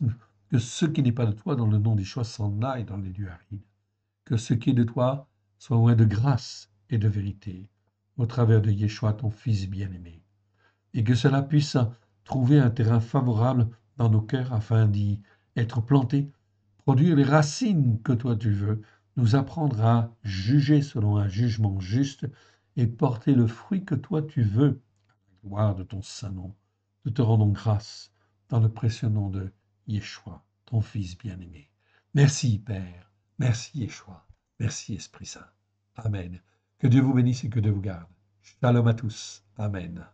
Speaker 1: que ce qui n'est pas de toi dans le nom d'Yeshua s'en aille dans les lieux arides. Que ce qui est de toi soit loin de grâce et de vérité au travers de Yeshua, ton Fils bien-aimé. Et que cela puisse trouver un terrain favorable dans nos cœurs afin d'y être planté, produire les racines que toi tu veux, nous apprendre à juger selon un jugement juste et porter le fruit que toi tu veux, à la gloire de ton saint nom. Nous te rendons grâce dans le précieux nom de Yeshua, ton Fils bien-aimé. Merci Père, merci Yeshua, merci Esprit Saint. Amen. Que Dieu vous bénisse et que Dieu vous garde. Shalom à tous. Amen.